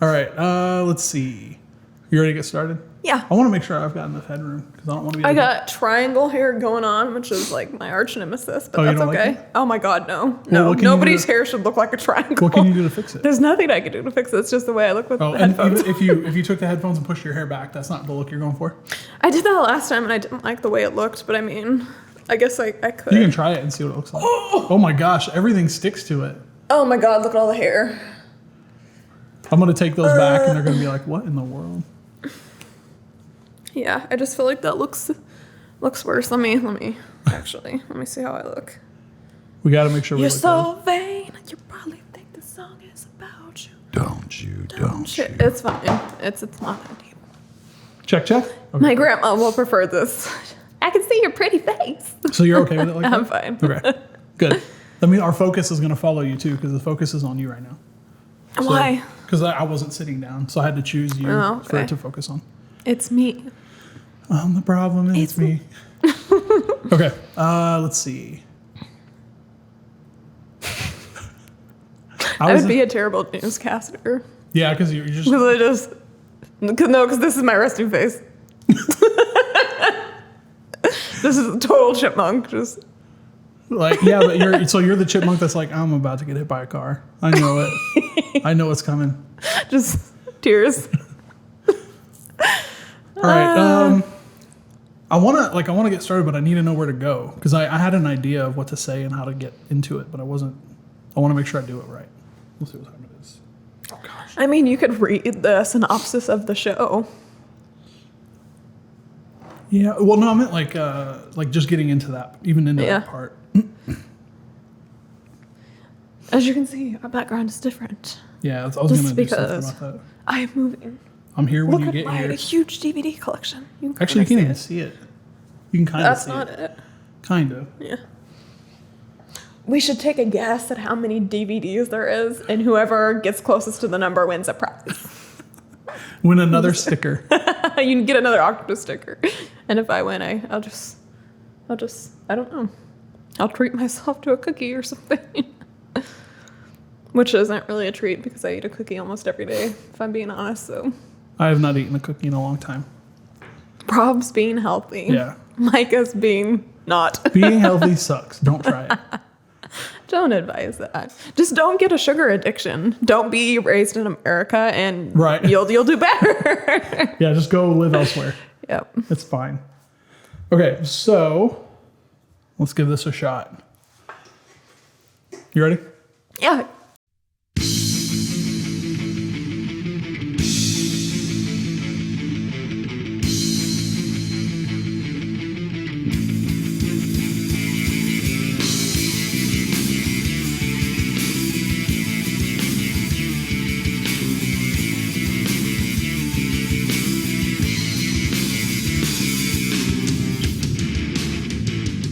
All right. Let's see. You ready to get started? Yeah. I want to make sure I've got enough headroom because I don't want to be. I got triangle hair going on, which is like my arch nemesis, but that's okay. Like oh my God, no. Well, no. Nobody's hair should look like a triangle. What can you do to fix it? There's nothing I can do to fix it. It's just the way I look with the headphones. And if you took the headphones and pushed your hair back, that's not the look you're going for? I did that last time and I didn't like the way it looked, but I mean, I guess I could. You can try it and see what it looks like. Oh my gosh, everything sticks to it. Oh my God, look at all the hair. I'm going to take those back and they're going to be like, what in the world? Yeah, I just feel like that looks worse. Let me see how I look. We got to make sure You're we look so good. vain. You probably think the song is about you. Don't you? It's fine. It's not that deep. Check. Okay. My grandma will prefer this. I can see your pretty face. So you're okay with it like that? I'm fine. Okay. Good. I mean, our focus is going to follow you too because the focus is on you right now. Why? Because I wasn't sitting down, so I had to choose you for it to focus on. It's me. The problem is it's me. Okay. Let's see. I would be a terrible newscaster. Yeah, because you're just. Because this is my resting face. This is a total chipmunk. Just. Like, yeah, but you're the chipmunk that's like, I'm about to get hit by a car. I know it. I know it's coming. Just tears. All right. I want to get started, but I need to know where to go because I had an idea of what to say and how to get into it, but I want to make sure I do it right. We'll see what time it is. Oh gosh. I mean, you could read the synopsis of the show. Yeah. Well, no, I meant like just getting into that, even into that part. As you can see, our background is different. Yeah, I was going to do something about that. I am moving. I'm here when you get Look at my here. huge DVD collection. Actually, you can't even see it. You can kind of see it. That's not it. Kind of. Yeah. We should take a guess at how many DVDs there is, and whoever gets closest to the number wins a prize. Win another sticker. You can get another octopus sticker. And if I win, I'll just, I don't know. I'll treat myself to a cookie or something. Which isn't really a treat because I eat a cookie almost every day, if I'm being honest, so. I have not eaten a cookie in a long time. Rob's being healthy. Yeah. Micah's being not. Being healthy sucks. Don't try it. Don't advise that. Just don't get a sugar addiction. Don't be raised in America and you'll do better. Yeah, just go live elsewhere. Yep. It's fine. Okay, so let's give this a shot. You ready? Yeah.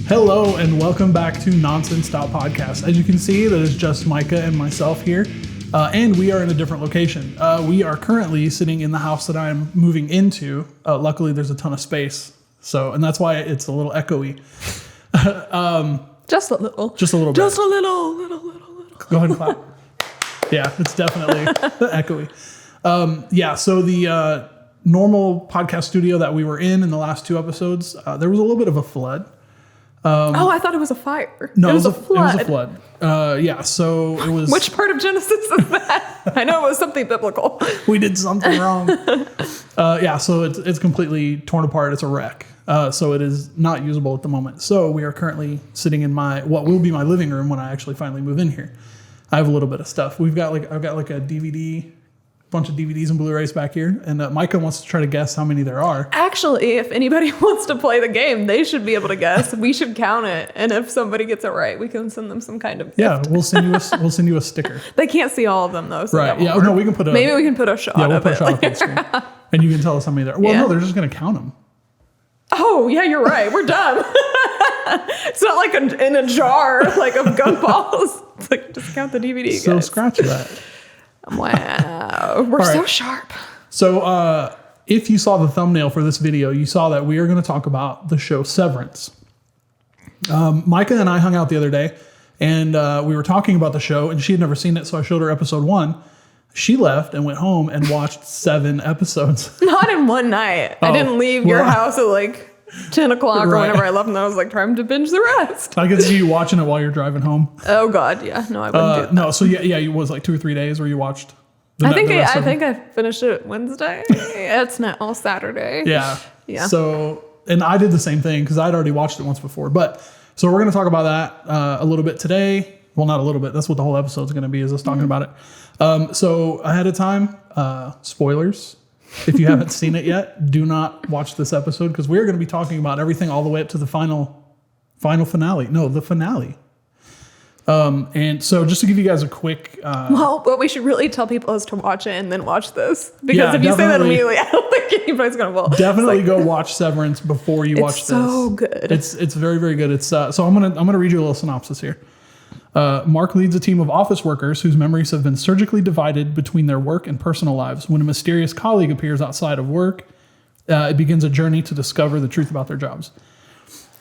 Hello and welcome back to Nonsense Stop Podcast. As you can see, that is just Mykah and myself here, and we are in a different location. We are currently sitting in the house that I'm moving into. Luckily, there's a ton of space, and that's why it's a little echoey. Just a little. Just a little bit. Just a little. Go ahead and clap. Yeah, it's definitely echoey. So the normal podcast studio that we were in the last two episodes, there was a little bit of a flood. I thought it was a fire. No, it was a flood. It was a flood. So it was... Which part of Genesis is that? I know it was something biblical. We did something wrong. So it's completely torn apart. It's a wreck. So it is not usable at the moment. So we are currently sitting in what will be my living room when I actually finally move in here. I have a little bit of stuff. I've got a bunch of DVDs and Blu-rays back here, and Mykah wants to try to guess how many there are. Actually, if anybody wants to play the game, they should be able to guess. We should count it, and if somebody gets it right, we can send them some kind of gift. Yeah, we'll send you a sticker. They can't see all of them though. So right? Yeah. No, we can put maybe we can put a shot. Yeah, we'll of put it a shot up on the screen, and you can tell us how many there are. Well, no, they're just going to count them. Oh yeah, you're right. We're done. It's not like in a jar like of gumballs. It's like just count the DVD. So scratch that. Wow, we're so sharp. So if you saw the thumbnail for this video, you saw that we are going to talk about the show Severance. Mykah and I hung out the other day, and we were talking about the show, and she had never seen it, so I showed her episode 1. She left and went home and watched 7 episodes. Not in one night. I didn't leave your house at like 10 o'clock or whenever I left, and I was like, time to binge the rest. I could see you watching it while you're driving home. Oh God, yeah. No, I wouldn't do that. No, so yeah, it was like 2 or 3 days where you watched. I think I finished it Wednesday. It's not all Saturday. Yeah. Yeah. So, and I did the same thing because I'd already watched it once before. But so we're going to talk about that a little bit today. Well, not a little bit. That's what the whole episode's going to be, is us talking about it. So ahead of time, spoilers. If you haven't seen it yet, do not watch this episode because we're going to be talking about everything all the way up to the final finale. No, the finale. And so just to give you guys a quick... well, what we should really tell people is to watch it and then watch this. Because if you say that immediately, I don't think anybody's going to fall. Definitely go watch Severance before you watch this. It's so good. It's very, very good. It's so I'm gonna read you a little synopsis here. Mark leads a team of office workers whose memories have been surgically divided between their work and personal lives. When a mysterious colleague appears outside of work, it begins a journey to discover the truth about their jobs.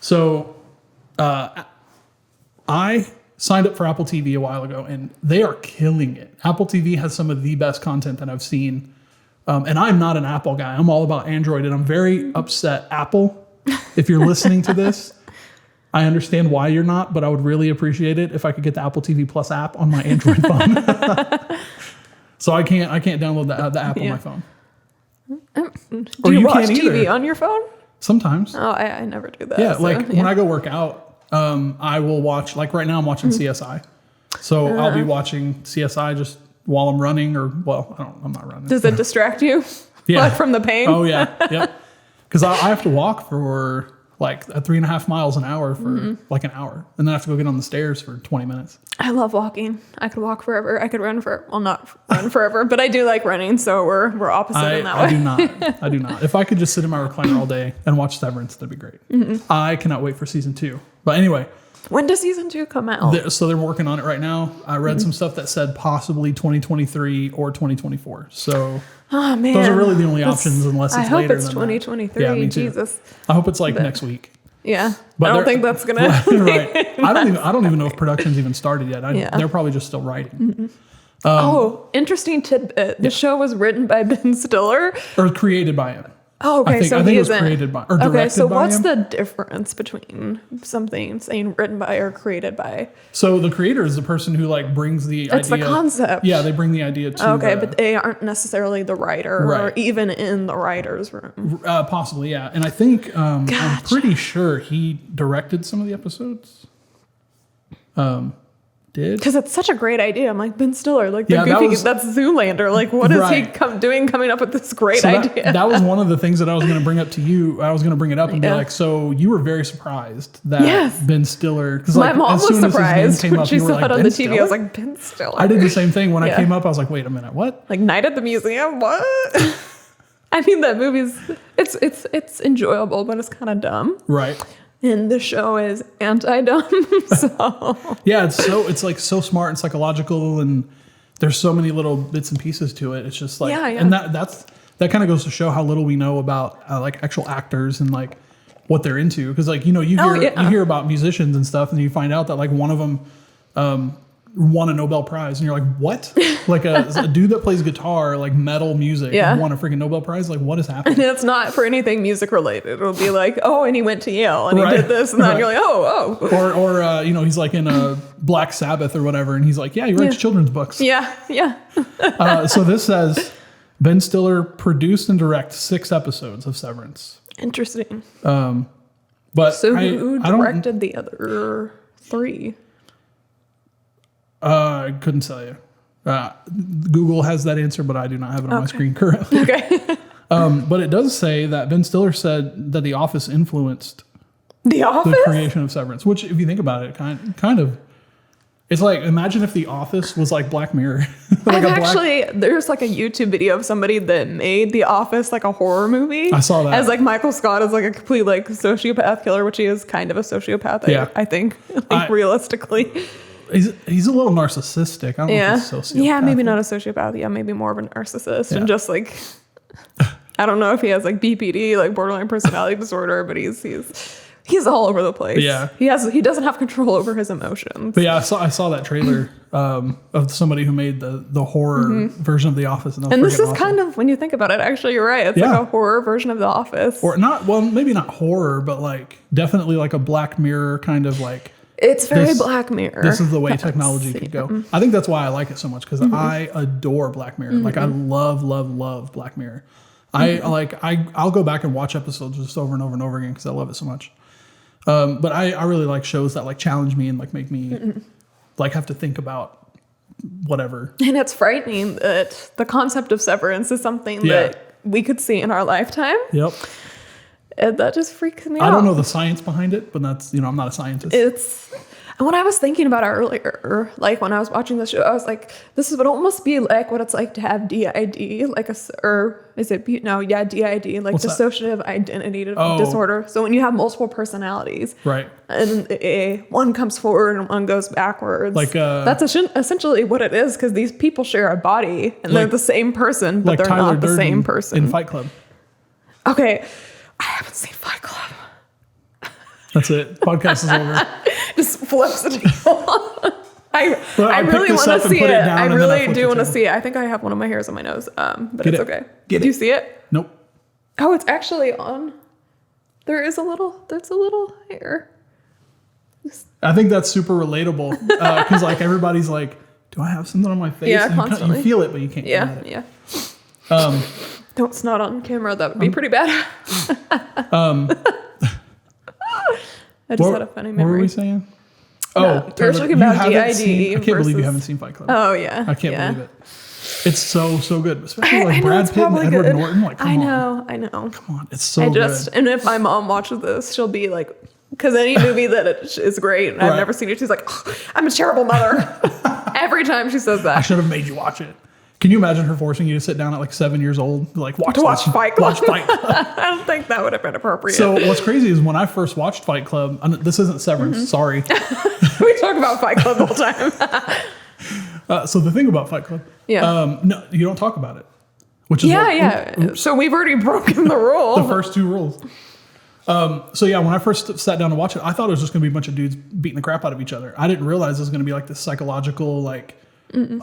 So I signed up for Apple TV a while ago, and they are killing it. Apple TV has some of the best content that I've seen. And I'm not an Apple guy. I'm all about Android, and I'm very upset. Apple, if you're listening to this, I understand why you're not, but I would really appreciate it if I could get the Apple TV Plus app on my Android phone. So I can't download the app on my phone. Do you watch TV on your phone? Sometimes. Oh, I never do that. Yeah, so, when I go work out, I will watch, like right now I'm watching CSI. So I'll be watching CSI just while I'm running, or, I'm not running. Does it distract you? Yeah. Like from the pain? Oh, yeah. Yep. Because I have to walk for like 3.5 miles an hour for like an hour. And then I have to go get on the stairs for 20 minutes. I love walking. I could walk forever. I could run not run forever, but I do like running. So we're opposite in that way. I do not. If I could just sit in my recliner all day and watch Severance, that'd be great. I cannot wait for season 2. But anyway. When does season 2 come out? So they're working on it right now. I read some stuff that said possibly 2023 or 2024. So oh, man. Those are really the only options unless it's later. I hope it's 2023. Yeah, me too. Jesus. I hope it's like next week. Yeah. But I don't think that's going to right. I don't even know if production's even started yet. They're probably just still writing. Interesting tidbit. The show was written by Ben Stiller. Or created by him. Oh, okay. I think it was created by or directed by him. Okay, so what's the difference between something saying written by or created by? So the creator is the person who like brings the idea. It's the concept. Yeah, they bring the idea to. Okay, but they aren't necessarily the writer or even in the writer's room. Possibly, yeah. And I think I'm pretty sure he directed some of the episodes. Did because it's such a great idea. I'm like Ben Stiller, like the goofy. That's Zoolander. Like, what is he coming up with this great idea? That was one of the things that I was going to bring up to you. I was going to bring it up and be like, so you were very surprised that Ben Stiller. Because my mom was surprised when she saw it on the TV. Stiller? I was like, Ben Stiller. I did the same thing when I came up. I was like, wait a minute, what? Like Night at the Museum? What? I mean, that movie's it's enjoyable, but it's kind of dumb. Right. And the show is anti-dumb, so yeah, it's like so smart and psychological, and there's so many little bits and pieces to it. It's just like, and that kind of goes to show how little we know about like actual actors and like what they're into. Because like you hear about musicians and stuff, and you find out that like one of them won a Nobel Prize, and you're like, what? Like a dude that plays guitar, like metal music, won a freaking Nobel Prize. Like, what is happening? And it's not for anything music related. It'll be like, oh, and he went to Yale and he did this, and then you're like, oh. Or he's like in a Black Sabbath or whatever, and he's like, yeah, he writes children's books. Yeah. So this says Ben Stiller produced and directed 6 episodes of Severance. Interesting. But so who directed the other 3? I couldn't tell you. Google has that answer, but I do not have it on my screen currently. Okay. But it does say that Ben Stiller said that The Office influenced the creation of Severance, which, if you think about it, kind of, it's like, imagine if The Office was like Black Mirror. There's like a YouTube video of somebody that made The Office like a horror movie. I saw that. As like Michael Scott is like a complete like sociopath killer, which he is kind of a sociopath, I think, realistically. He's a little narcissistic. I don't know if he's sociopath. Yeah, maybe not a sociopath. Yeah, maybe more of a narcissist. And just like, I don't know if he has like BPD, like borderline personality disorder, but he's He's all over the place. Yeah. He doesn't have control over his emotions. But yeah, I saw that trailer of somebody who made the horror version of The Office. And this is kind of, when you think about it, actually, you're right. It's like a horror version of The Office. Or not, well, maybe not horror, but like definitely like a Black Mirror kind of like. It's very Black Mirror. This is the way technology could go. I think that's why I like it so much, because I adore Black Mirror. Like I love Black Mirror. I'll go back and watch episodes just over and over and over again because I love it so much. But I really like shows that like challenge me and like make me like have to think about whatever. And it's frightening that the concept of severance is something that we could see in our lifetime. Yep. And that just freaks me out. I don't know the science behind it, but that's, I'm not a scientist. And when I was thinking about it earlier, like when I was watching the show, I was like, this would almost be like what it's like to have DID, like DID, like What's dissociative identity disorder. So when you have multiple personalities, right, and one comes forward and one goes backwards, like that's essentially what it is, because these people share a body and they're the same person, but like they're Tyler not the Durden same person. in Fight Club. Okay, I haven't seen Fight Club. That's it. Podcast is over. Just flips it. I really want to see it. I really do want to see it. I think I have one of my hairs on my nose, but it's okay. Do you see it? Nope. Oh, it's actually on. There's a little hair. I think that's super relatable because like everybody's like, do I have something on my face? Yeah, and constantly. You feel it, but you can't. Get it. Yeah. Don't snot on camera. That would be pretty bad. I just had a funny memory. What were we saying? No, we were talking about DID. I can't believe you haven't seen Fight Club. Oh yeah. I can't believe it. It's so good, especially like Brad Pitt and Edward Norton. Like, come on. I know. Come on, it's so good. And if my mom watches this, she'll be like, because any movie that is great and I've never seen it, she's like, oh, I'm a terrible mother. Every time she says that. I should have made you watch it. Can you imagine her forcing you to sit down at like 7 years old, like watch Fight Club? Watch Fight Club. I don't think that would have been appropriate. So what's crazy is when I first watched Fight Club, this isn't Severance, sorry. We talk about Fight Club all the time. So the thing about Fight Club, no, you don't talk about it. Which is So we've already broken the rule. The first two rules. So yeah, when I first sat down to watch it, I thought it was just going to be a bunch of dudes beating the crap out of each other. I didn't realize it was going to be like this psychological, like.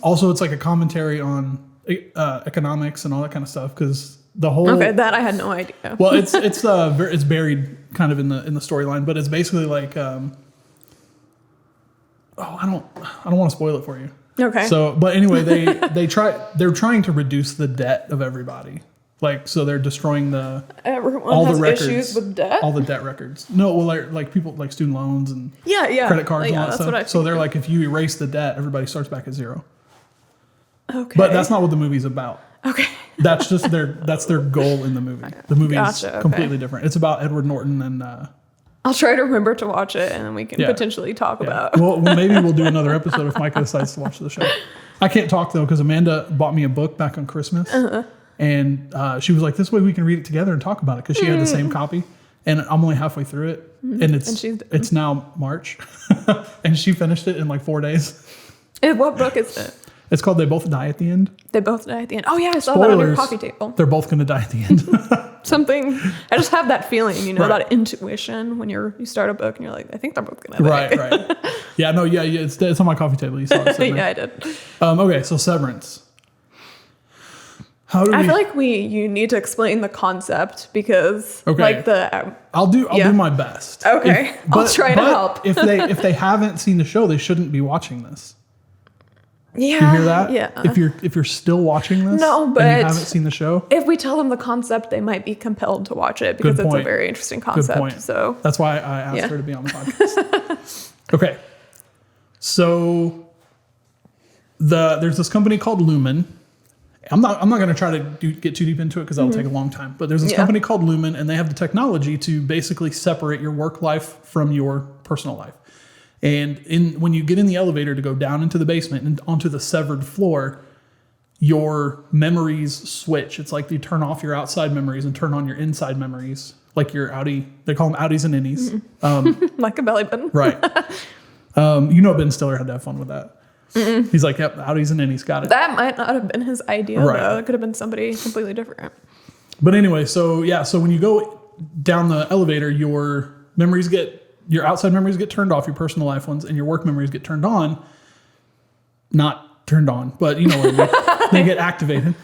Also, it's like a commentary on economics and all that kind of stuff, because the whole that I had no idea. Well, it's buried kind of in the storyline, but it's basically like I don't want to spoil it for you. Okay. So, but anyway, they're trying to reduce the debt of everybody. Like, so they're destroying everyone all has the records, issues with debt. all the debt records. No, well, like people like student loans and credit cards and all that stuff. So they're like, if you erase the debt, everybody starts back at zero. Okay. But that's not what the movie's about. Okay. That's just their goal in the movie. The movie is completely different. It's about Edward Norton and. I'll try to remember to watch it, and then we can potentially talk about. Well, maybe we'll do another episode if Mykah decides to watch the show. I can't talk though because Amanda bought me a book back on Christmas. And she was like, this way we can read it together and talk about it, because she had the same copy. And I'm only halfway through it. And it's now March. And she finished it in like 4 days. And what book is it? It's called They Both Die at the End. They Both Die at the End. Oh, yeah, I saw that on your coffee table. They're both going to die at the end. Something. I just have that feeling, that intuition when you start a book and you're like, I think they're both going to die. Right. Yeah, no, yeah, it's on my coffee table. You saw it. Yeah, I did. Okay, so Severance. I feel like you need to explain the concept, because I'll do my best. Okay. I'll try to help. if they haven't seen the show, they shouldn't be watching this. Yeah. You hear that? Yeah. If you're still watching this, and you haven't seen the show, if we tell them the concept, they might be compelled to watch it, because it's a very interesting concept. Good point. So that's why I asked her to be on the podcast. Okay. So there's this company called Lumen. I'm not going to try to get too deep into it because that'll take a long time. But there's this company called Lumen, and they have the technology to basically separate your work life from your personal life. And when you get in the elevator to go down into the basement and onto the severed floor, your memories switch. It's like you turn off your outside memories and turn on your inside memories, like your outie. They call them outies and innies. Like a belly button. Right. Ben Stiller had to have fun with that. He's like, yep, outies and innies, got it. That might not have been his idea, though. It could have been somebody completely different. But anyway, so when you go down the elevator, your your outside memories get turned off, your personal life ones, and your work memories get turned on. Not turned on, but you know what I mean. They get activated.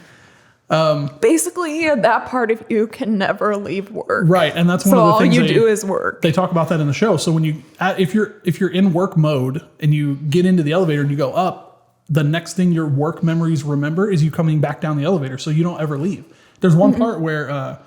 Basically, that part of you can never leave work. Right, and that's one of the things all you do is work. They talk about that in the show. So when if you're in work mode and you get into the elevator and you go up, the next thing your work memories remember is you coming back down the elevator, so you don't ever leave. There's one part where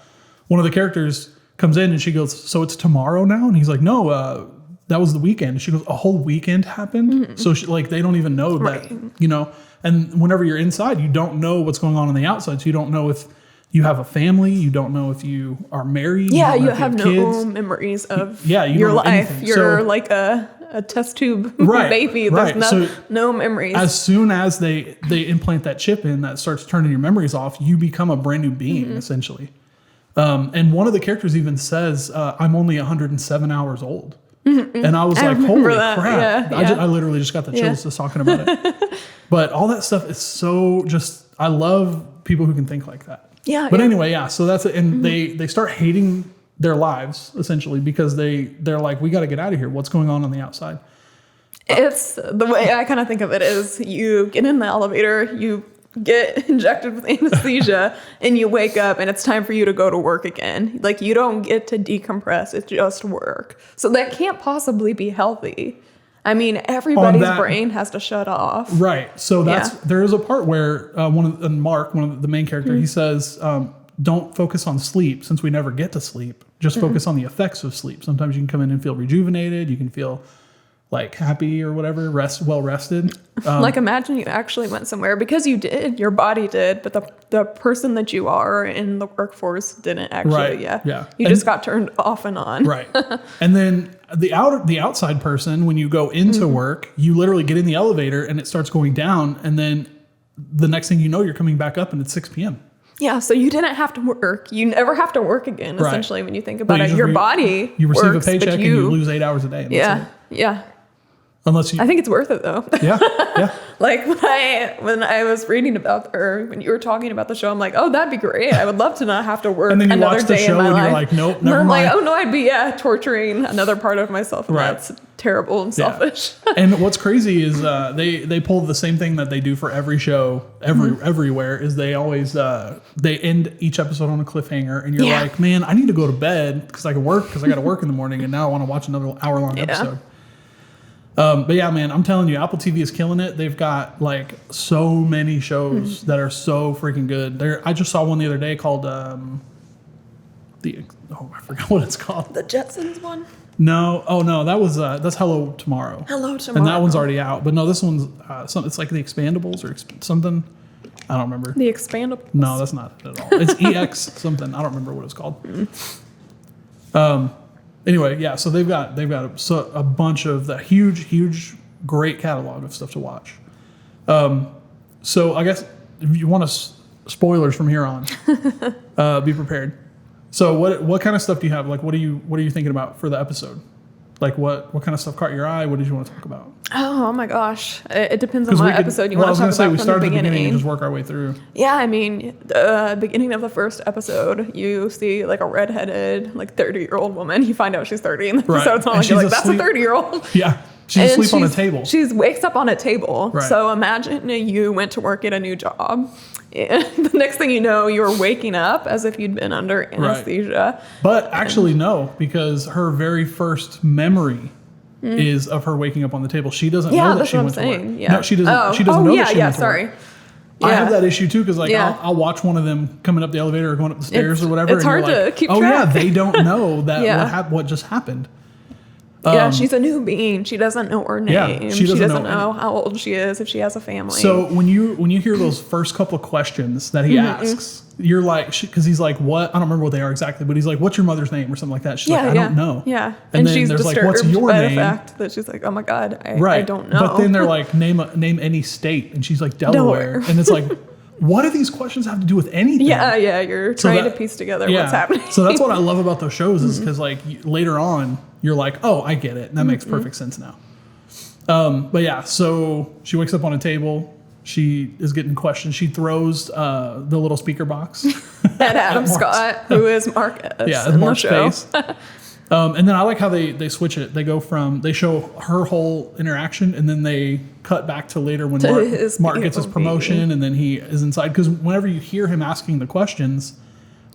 one of the characters comes in and she goes, "So it's tomorrow now?" And he's like, "No, that was the weekend." And she goes, "A whole weekend happened?" So they don't even know that, you know. And whenever you're inside, you don't know what's going on the outside. So you don't know if you have a family. You don't know if you are married. Yeah, you have no memories of your life. Anything. You're like a test tube baby. There's no memories. As soon as they implant that chip in that starts turning your memories off, you become a brand new being, essentially. And one of the characters even says, "I'm only 107 hours old." And I was like, holy crap. I literally just got the chills just talking about it. But all that stuff is so I love people who can think like that. Yeah. But anyway, so that's it. And they start hating their lives, essentially, because they're like, we got to get out of here. What's going on the outside? It's the way I kind of think of it is you get in the elevator, you get injected with anesthesia and you wake up and it's time for you to go to work again. Like you don't get to decompress. It's just work. So that can't possibly be healthy. I mean, everybody's brain has to shut off. Right. So there is a part where Mark, one of the main character, he says, don't focus on sleep since we never get to sleep. Just focus on the effects of sleep. Sometimes you can come in and feel rejuvenated. You can feel like happy or whatever, well rested. Like imagine you actually went somewhere because you did, your body did, but the person that you are in the workforce didn't actually. Right. Yeah. You just got turned off and on. Right. And then the outside person, when you go into work, you literally get in the elevator and it starts going down. And then the next thing you know, you're coming back up and it's 6 p.m. Yeah, so you didn't have to work. You never have to work again, essentially, when you think about it. Your body you receive works, a paycheck and you lose 8 hours a day. And that's it. Yeah. Unless you, I think it's worth it though. Yeah. Like when I was reading about, or when you were talking about the show, I'm like, oh, that'd be great. I would love to not have to work and then you another watch the day show in my and life. You're like, nope, never I'm mind. like, oh no, I'd be torturing another part of myself, and that's terrible and selfish. And what's crazy is they pull the same thing that they do for every show everywhere. Is they always they end each episode on a cliffhanger, and you're like, man, I need to go to bed because I got to work in the morning, and now I want to watch another hour-long episode. But yeah, man, I'm telling you, Apple TV is killing it. They've got like so many shows that are so freaking good. I just saw one the other day called I forgot what it's called. The Jetsons one? No, that's Hello Tomorrow. Hello Tomorrow. And that one's already out. But no, this one's it's like The Expandables or something. I don't remember. The Expandables? No, that's not it at all. It's EX something. I don't remember what it's called. Anyway, so they've got a bunch of the huge, great catalog of stuff to watch. So I guess if you want spoilers from here on, be prepared. So what kind of stuff do you have? Like, what are you thinking about for the episode? Like, what kind of stuff caught your eye? What did you want to talk about? Oh my gosh, it depends on what episode you want to talk about. We started at the beginning and just work our way through. Yeah, I mean, the beginning of the first episode, you see like a redheaded, like 30-year-old woman. You find out she's 30 in the episode. It's not like you're like, that's a 30-year-old. Yeah. She's asleep on a table. She wakes up on a table. Right. So imagine you went to work at a new job. And the next thing you know, you're waking up as if you'd been under anesthesia. Right. But actually, no, because her very first memory is of her waking up on the table. She doesn't know that she went to work. Yeah. No, she doesn't. She doesn't know that she went to work. I have that issue too because I'll watch one of them coming up the elevator or going up the stairs or whatever. It's hard to keep track. Oh yeah, they don't know that what just happened. She's a new being. She doesn't know her name. Yeah, she doesn't know how old she is, if she has a family. So when you hear those first couple of questions that he asks, you're like, because he's like, what? I don't remember what they are exactly, but he's like, what's your mother's name or something like that. She's like, I don't know. Yeah. And then she's there's disturbed like, what's your by name? The fact that she's like, oh my God, I don't know. But then they're like, name any state. And she's like, Delaware. And it's like, what do these questions have to do with anything? Yeah, you're trying to piece together what's happening. So that's what I love about those shows is because like later on, you're like, oh, I get it. And that makes perfect sense now. But yeah, so she wakes up on a table. She is getting questions. She throws the little speaker box at Adam Scott, who is Mark S. Yeah, in Mark's the show. face. And then I like how they switch it. They show her whole interaction, and then they cut back to later when Mark gets his promotion, and then he is inside. Because whenever you hear him asking the questions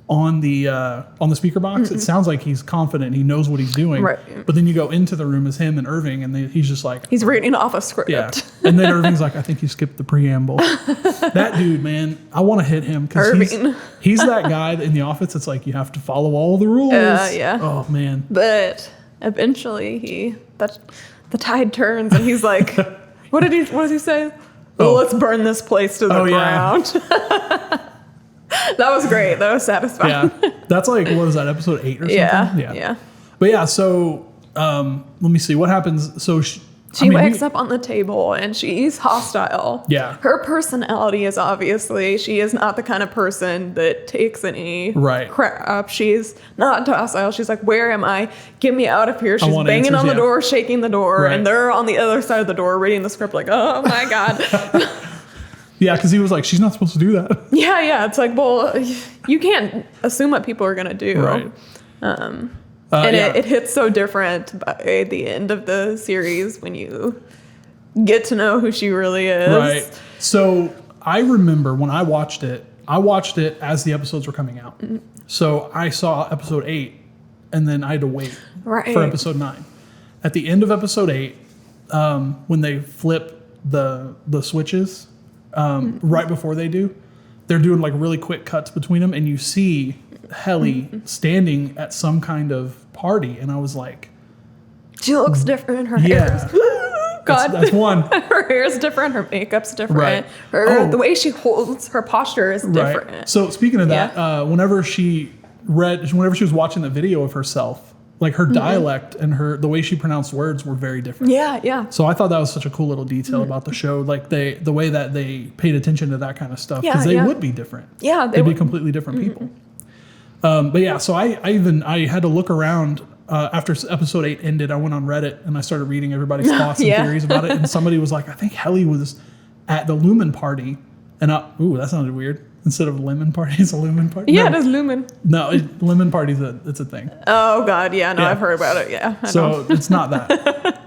on the speaker box, it sounds like he's confident, he knows what he's doing. Right. But then you go into the room as him and Irving, and he's just like, he's reading off a script. yeah. And then Irving's like, I think you skipped the preamble. That dude, man, I want to hit him because he's that guy in the office that's like, you have to follow all the rules. Yeah. Oh man. But eventually the tide turns and he's like, what does he say? Oh, let's burn this place to the ground. Yeah. That was great. That was satisfying. Yeah. That's like, what is that, episode 8 or something? Yeah. But yeah, so let me see what happens. So she wakes up on the table and she's hostile. Yeah. Her personality is obviously, she is not the kind of person that takes any crap. She's not docile. She's like, where am I? Get me out of here. She's banging on the door, shaking the door, and they're on the other side of the door reading the script like, oh my God. Yeah, because he was like, she's not supposed to do that. Yeah. It's like, well, you can't assume what people are going to do. Right. It hits so different by the end of the series when you get to know who she really is. Right. So I remember when I watched it as the episodes were coming out. Mm-hmm. So I saw episode 8, and then I had to wait for episode 9. At the end of episode 8, when they flip the switches, right before they do, they're doing like really quick cuts between them, and you see Helly standing at some kind of party, and I was like, she looks different. Her hair's God, that's one. Her hair's different. Her makeup's different. Right. The way she holds her posture is different. Right. So speaking of that, whenever she was watching the video of herself, like her dialect and the way she pronounced words were very different. Yeah. So I thought that was such a cool little detail about the show, like the way that they paid attention to that kind of stuff, because they would be different. Yeah, they'd be completely different people. But yeah, so I had to look around after episode 8 ended. I went on Reddit and I started reading everybody's thoughts and theories about it. And somebody was like, I think Helly was at the Lumen party, and that sounded weird. Instead of lemon party, it's a lumen party. Yeah, it is lumen. No, lemon party's it's a thing. Oh God, yeah, I've heard about it. Yeah, it's not that.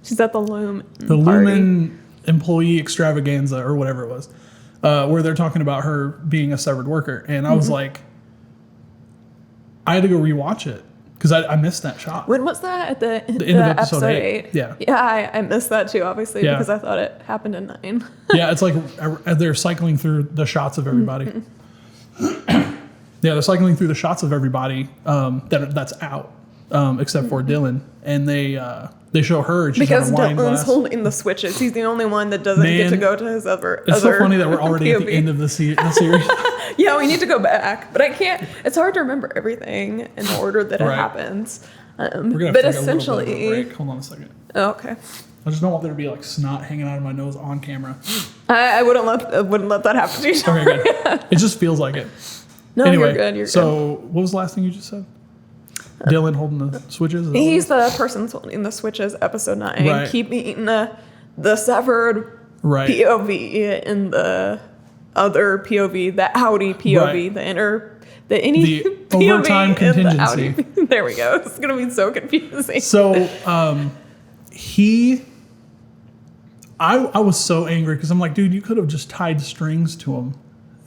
She's at the lumen. The Lumen employee extravaganza or whatever it was, where they're talking about her being a severed worker, and I was like, I had to go rewatch it because I missed that shot. When was that? At the end of episode 8. Yeah. Yeah, I missed that too, obviously, because I thought it happened in 9. Yeah, it's like they're cycling through the shots of everybody. Yeah, they're cycling through the shots of everybody that's out, except for Dylan, and they show her. And she's because on a wine Dylan's glass. holding the switches. He's the only one that doesn't get to go to his other. It's so funny that we're already at the end of the series. Yeah, we need to go back, but I can't. It's hard to remember everything in the order that it happens. We're gonna but take essentially, a little bit of a break. Hold on a second. Oh, okay. I just don't want there to be like snot hanging out of my nose on camera. I wouldn't let that happen to you. Okay, good. It just feels like it. No, anyway, you're good. You're so what was the last thing you just said? Dylan holding the switches? He's the person holding the switches, episode 9, keeping the severed POV in the other POV, the Audi POV, the POV overtime contingency. The there we go. It's gonna be so confusing. So I was so angry because I'm like, dude, you could have just tied strings to him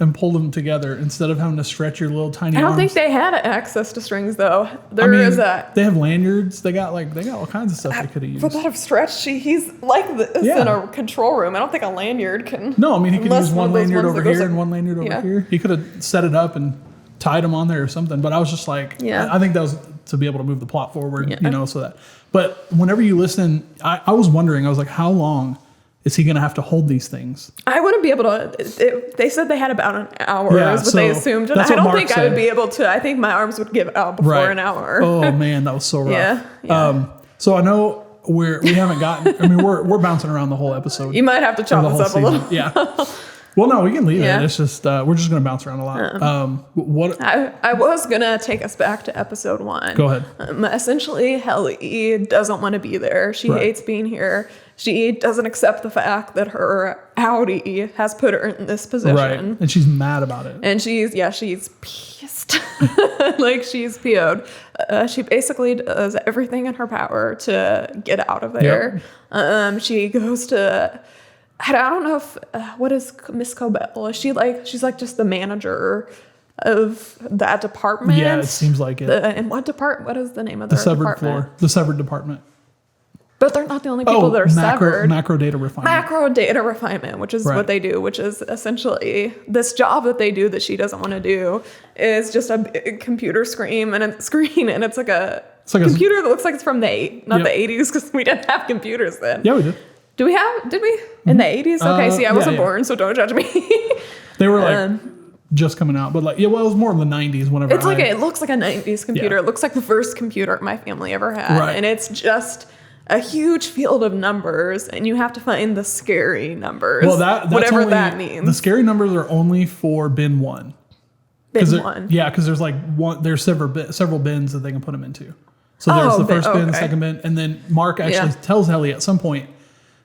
and pulled them together instead of having to stretch your little tiny arms. I don't think they had access to strings though. They have lanyards. They got all kinds of stuff they could have used. For that have stretched, he's like this in a control room. I don't think a lanyard can. No, I mean he could use one lanyard over here and one lanyard over here. He could have set it up and tied them on there or something. But I was just like, I think that was to be able to move the plot forward, so that. But whenever you listen, I was wondering, I was like, how long is he going to have to hold these things? I wouldn't be able to. They said they had about an hour, is what they assumed. And I don't think I would be able to. I think my arms would give out before an hour. Oh, man, that was so rough. Yeah. So I know we haven't gotten, I mean, we're bouncing around the whole episode. You might have to chop this up a little. Yeah. Well, no, we can leave it. It's just, we're just going to bounce around a lot. I was going to take us back to episode 1. Go ahead. Essentially, Helly doesn't want to be there. She hates being here. She doesn't accept the fact that her Audi has put her in this position. Right. And she's mad about it. And she's pissed. Like she's PO'd. She basically does everything in her power to get out of there. Yep. She goes to, I don't know if, what is Miss Cobell? Is she like, she's like just the manager of that department? Yeah, it seems like it. And what is the name of the severed department? floor. The severed department. But they're not the only people that are severed. Macro data refinement. Macro data refinement, which is what they do, which is essentially this job that they do that she doesn't want to do is just a big computer screen, and it's like a computer that looks like it's from the 80s, because we didn't have computers then. Yeah, we did. Did we? In the 80s? Okay, see, I wasn't born, so don't judge me. They were like just coming out, but like, it was more in the 90s whenever it looks like a 90s computer. Yeah. It looks like the first computer my family ever had. Right. And it's just a huge field of numbers, and you have to find the scary numbers. Well, that's whatever that means. The scary numbers are only for bin 1. Bin 1. Yeah, because there's like there's several bins that they can put them into. So there's the first bin, the second bin, and then Mark actually tells Ellie at some point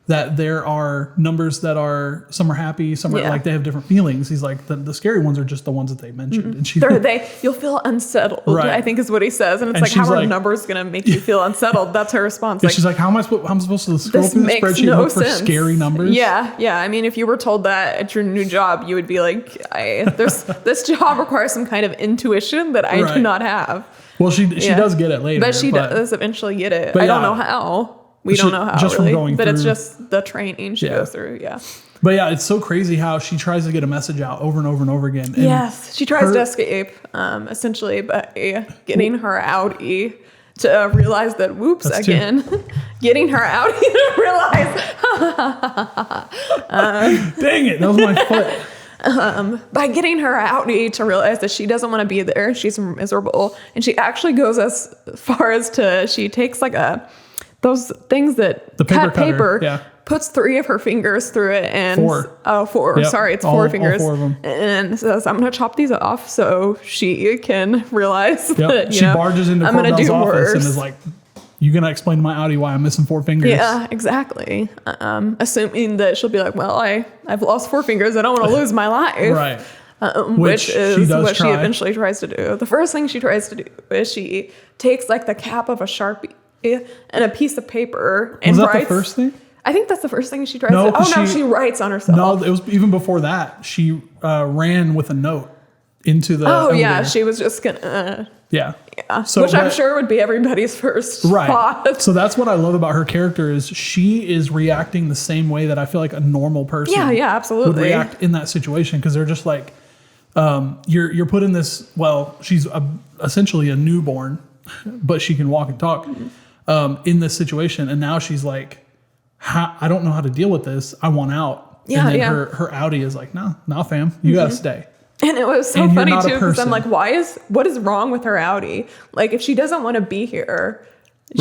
that there are numbers that are, some are happy, some are like they have different feelings. He's like, the scary ones are just the ones that they mentioned. Mm-hmm. And you'll feel unsettled, right. I think is what he says. And it's like, how are numbers going to make you feel unsettled? That's her response. Like, she's like, how am I supposed to scroll through the spreadsheet and look for scary numbers? Yeah. Yeah. I mean, if you were told that at your new job, you would be like, this job requires some kind of intuition that I do not have. Well, she does get it later. But she does eventually get it. I don't know how. We don't know how, just really, from going but through. It's just the training she goes through, But yeah, it's so crazy how she tries to get a message out over and over and over again. And yes, she tries to escape, essentially by getting her Audi to realize that, getting her Audi to realize. Dang it, that was my foot. By getting her Audi to realize that she doesn't want to be there, she's miserable. And she actually goes as far as she takes like those things that cut paper, puts 3 of her fingers through it, and 4. Oh, 4. Yep. Sorry, it's 4 fingers. All 4 of them. And says, "I'm going to chop these off so she can realize that she barges into Corbell's office and is like, "You gonna explain to my Audi why I'm missing 4 fingers?" Yeah, exactly. Assuming that she'll be like, "Well, I've lost 4 fingers. I don't want to lose my life." Right. Which is what she eventually tries to do. The first thing she tries to do is she takes like the cap of a Sharpie and a piece of paper and writes. Was that the first thing? I think that's the first thing she tries to do. Oh, no, she writes on herself. No, it was even before that. She ran with a note into the elevator. Yeah, she was just gonna... Yeah. So, which I'm sure would be everybody's first thought. So that's what I love about her character is she is reacting the same way that I feel like a normal person absolutely would react in that situation, because they're just like, you're put in this, she's essentially a newborn, but she can walk and talk. In this situation, and now she's like, I don't know how to deal with this. I want out. And then her Audi is like, no, fam, you gotta stay. And it was so funny too, because I'm like, what is wrong with her Audi? Like, if she doesn't want to be here,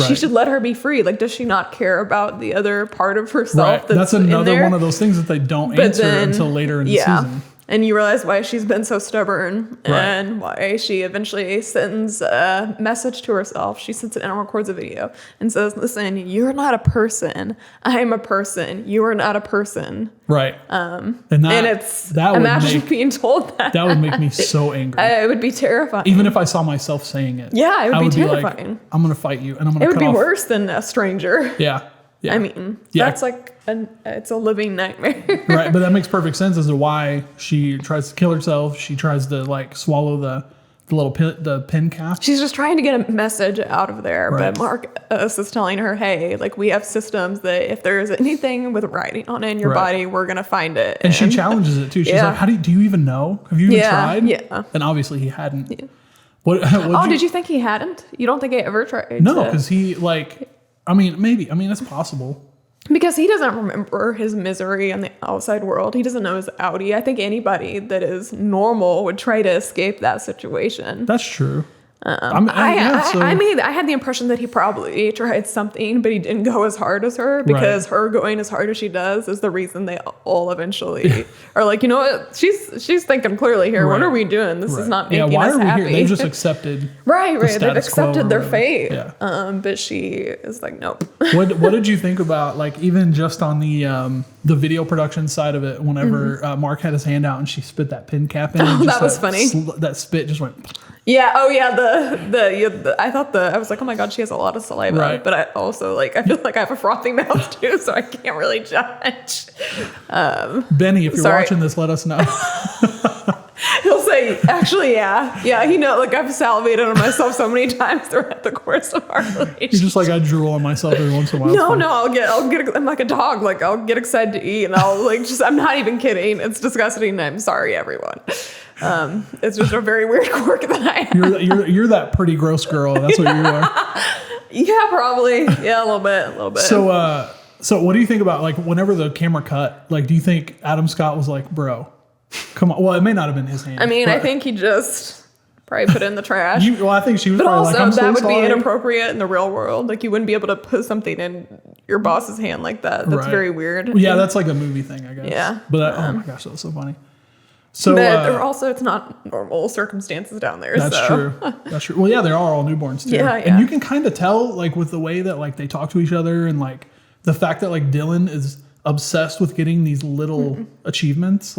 she should let her be free. Like, does she not care about the other part of herself? That's another one of those things that they don't answer until later in the season. And you realize why she's been so stubborn and why she eventually sends a message to herself. She sends it and records a video and says, "Listen, you're not a person. I'm a person. You are not a person." Right. And imagine being told that. That would make me so angry. It would be terrifying. Even if I saw myself saying it. Yeah, it would be terrifying. Like, I'm going to fight you and I'm going to It would be worse than a stranger. Yeah. I mean, that's like it's a living nightmare. Right, but that makes perfect sense as to why she tries to kill herself. She tries to like swallow the little pin cap. She's just trying to get a message out of there. Right. But Marcus is telling her, "Hey, like, we have systems that if there's anything with writing on it in your body, we're gonna find it." And she challenges it too. She's like, "How do you even know? Have you even tried?" Yeah. And obviously he hadn't. Yeah. Did you think he hadn't? You don't think he ever tried? No, because he like. I mean, maybe. I mean, it's possible. Because he doesn't remember his misery in the outside world. He doesn't know his Audi. I think anybody that is normal would try to escape that situation. That's true. I had the impression that he probably tried something, but he didn't go as hard as her, because her going as hard as she does is the reason they all eventually are like, you know what? She's thinking clearly here. What are we doing? This is not making us happy. Here? They've just accepted. They've accepted their fate. Yeah. But she is like, nope. What did you think about, like, even just on the video production side of it? Whenever Mark had his hand out and she spit that pin cap in, that was funny. That spit just went. Yeah. Oh, yeah. I thought I was like, oh my God, she has a lot of saliva. Right. But I also I feel like I have a frothy mouth too, so I can't really judge. Benny, if you're Sorry. watching this, let us know. He'll say, actually, yeah. Yeah, I've salivated on myself so many times throughout the course of our relationship. He's just like, I drool on myself every once in a while. I'm like a dog. I'll get excited to eat and I'm not even kidding. It's disgusting. I'm sorry, everyone. It's just a very weird quirk that I have. You're that pretty gross girl. That's what you are. Yeah, probably. Yeah, a little bit. So what do you think about whenever the camera cut? Do you think Adam Scott was like, bro, come on? Well, it may not have been his hand. I mean, I think he just probably put it in the trash. I think she was but probably also, I'm so that would sorry. be inappropriate in the real world. You wouldn't be able to put something in your boss's hand like that. That's Right. very weird. Yeah, that's like a movie thing, I guess. Yeah. But oh my gosh, that was so funny. So but also, it's not normal circumstances down there. That's true. That's true. Well, yeah, they are all newborns too. Yeah. And you can kind of tell, with the way that they talk to each other, and the fact that Dylan is obsessed with getting these little achievements,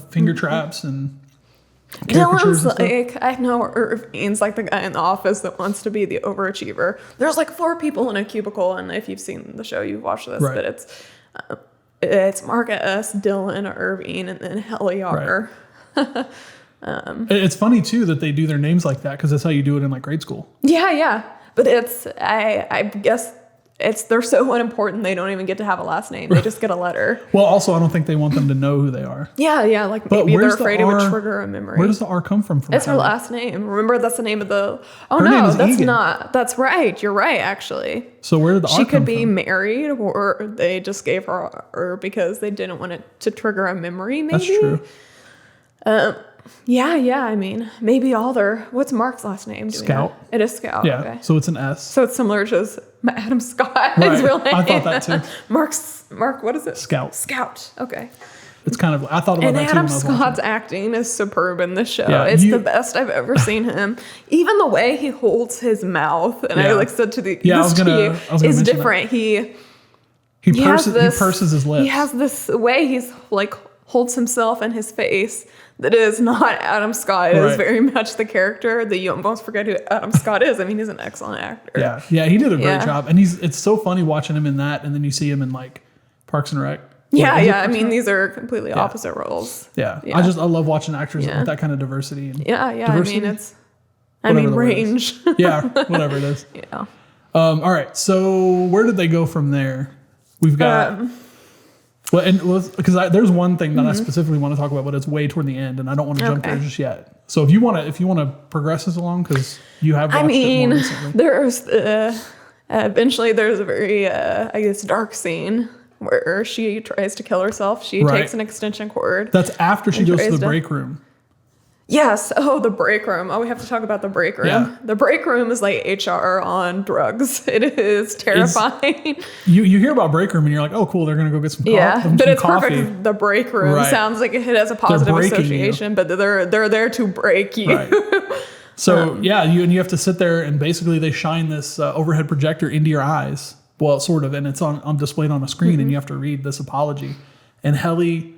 finger traps and caricatures Dylan's and stuff. I know Irvine's the guy in the office that wants to be the overachiever. There's 4 people in a cubicle, and if you've seen the show, you've watched this, Right. but it's Mykah S, Dylan, Irvine, and then Heliar. Right. It's funny too that they do their names like that, because that's how you do it in grade school. Yeah. But I guess they're so unimportant they don't even get to have a last name. They just get a letter. Well, also, I don't think they want them to know who they are. Yeah. But Maybe they're where's the afraid it would R- trigger a memory. Where does the R come from? It's her Kelly? last name. Remember, that's the name of the. Oh Her name no, is that's Egan. not. That's right. You're right. Actually, So where did the R she come could be from? married, or they just gave her R because they didn't want it to trigger a memory. Maybe That's true. Yeah. I mean, maybe all their. What's Mark's last name? Do we know? Scout. It is Scout. Yeah. Okay. So it's an S. So it's similar to Adam Scott. Right. His real name. I thought that too. Mark. What is it? Scout. Scout. Okay. It's kind of. I thought about And that too. Adam when I was watching Scott's it. acting is superb in this show. Yeah, It's the best I've ever seen him. Even the way he holds his mouth, and Yeah. I said to the Yeah, I was gonna is mention that. different. He He has purses his lips. He has this way he's holds himself and his face that is not Adam Scott. It is Right. very much the character that you almost forget who Adam Scott is. I mean, he's an excellent actor. Yeah, he did a great Yeah. job, and it's so funny watching him in that, and then you see him in Parks and Rec. Yeah. Is it I Parks mean, and Rec? these are completely opposite roles. Yeah. Yeah. I love watching actors Yeah. with that kind of diversity. And Yeah. Diversity? I mean, it's. Whatever the word is. range. Yeah, whatever it is. Yeah. All right, so where did they go from there? We've got. Because there's one thing that I specifically want to talk about, but it's way toward the end, and I don't want to jump there Okay. just yet. So if you want to progress this along, because you have watched it more recently. there's eventually there's a very dark scene where she tries to kill herself. She Right. takes an extension cord. That's after she And goes to tries the to- break room. Yes. Oh, the break room. Oh, we have to talk about the break room. Yeah. The break room is like HR on drugs. It is terrifying. You hear about break room and you're like, oh, cool, they're gonna go get some coffee. But it's coffee. perfect. The break room Right. sounds like it has a positive breaking you. association, but they're there to break you. Right. So you have to sit there, and basically they shine this overhead projector into your eyes. Well, sort of, and it's on displayed on a screen, and you have to read this apology. And Helly,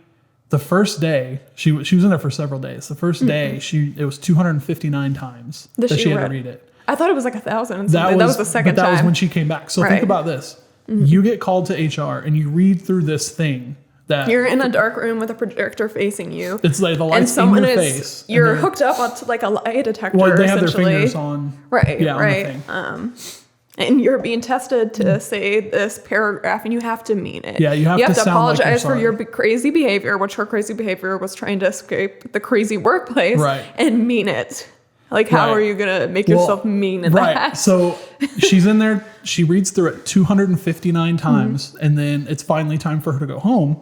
the first day she was in there for several days. The first day it was 259 times that she had to read it. I thought it was like 1,000 and something. That was the second but that time. was when she came back. So think Right. about this: you get called to HR, and you read through this thing that You're in a dark room with a projector facing you. it's like the And lights in someone your is, face. you're and hooked up onto like a lie detector, well, they have their essentially. fingers on. Right, Yeah, right. on the thing. And you're being tested to say this paragraph, and you have to mean it. Yeah, you have to sound like you're apologize for sorry. your crazy behavior, which her crazy behavior was trying to escape the crazy workplace, Right. and mean it. Like, how Right. are you gonna make yourself mean in Right. that? So she's in there. She reads through it 259 times, and then it's finally time for her to go home,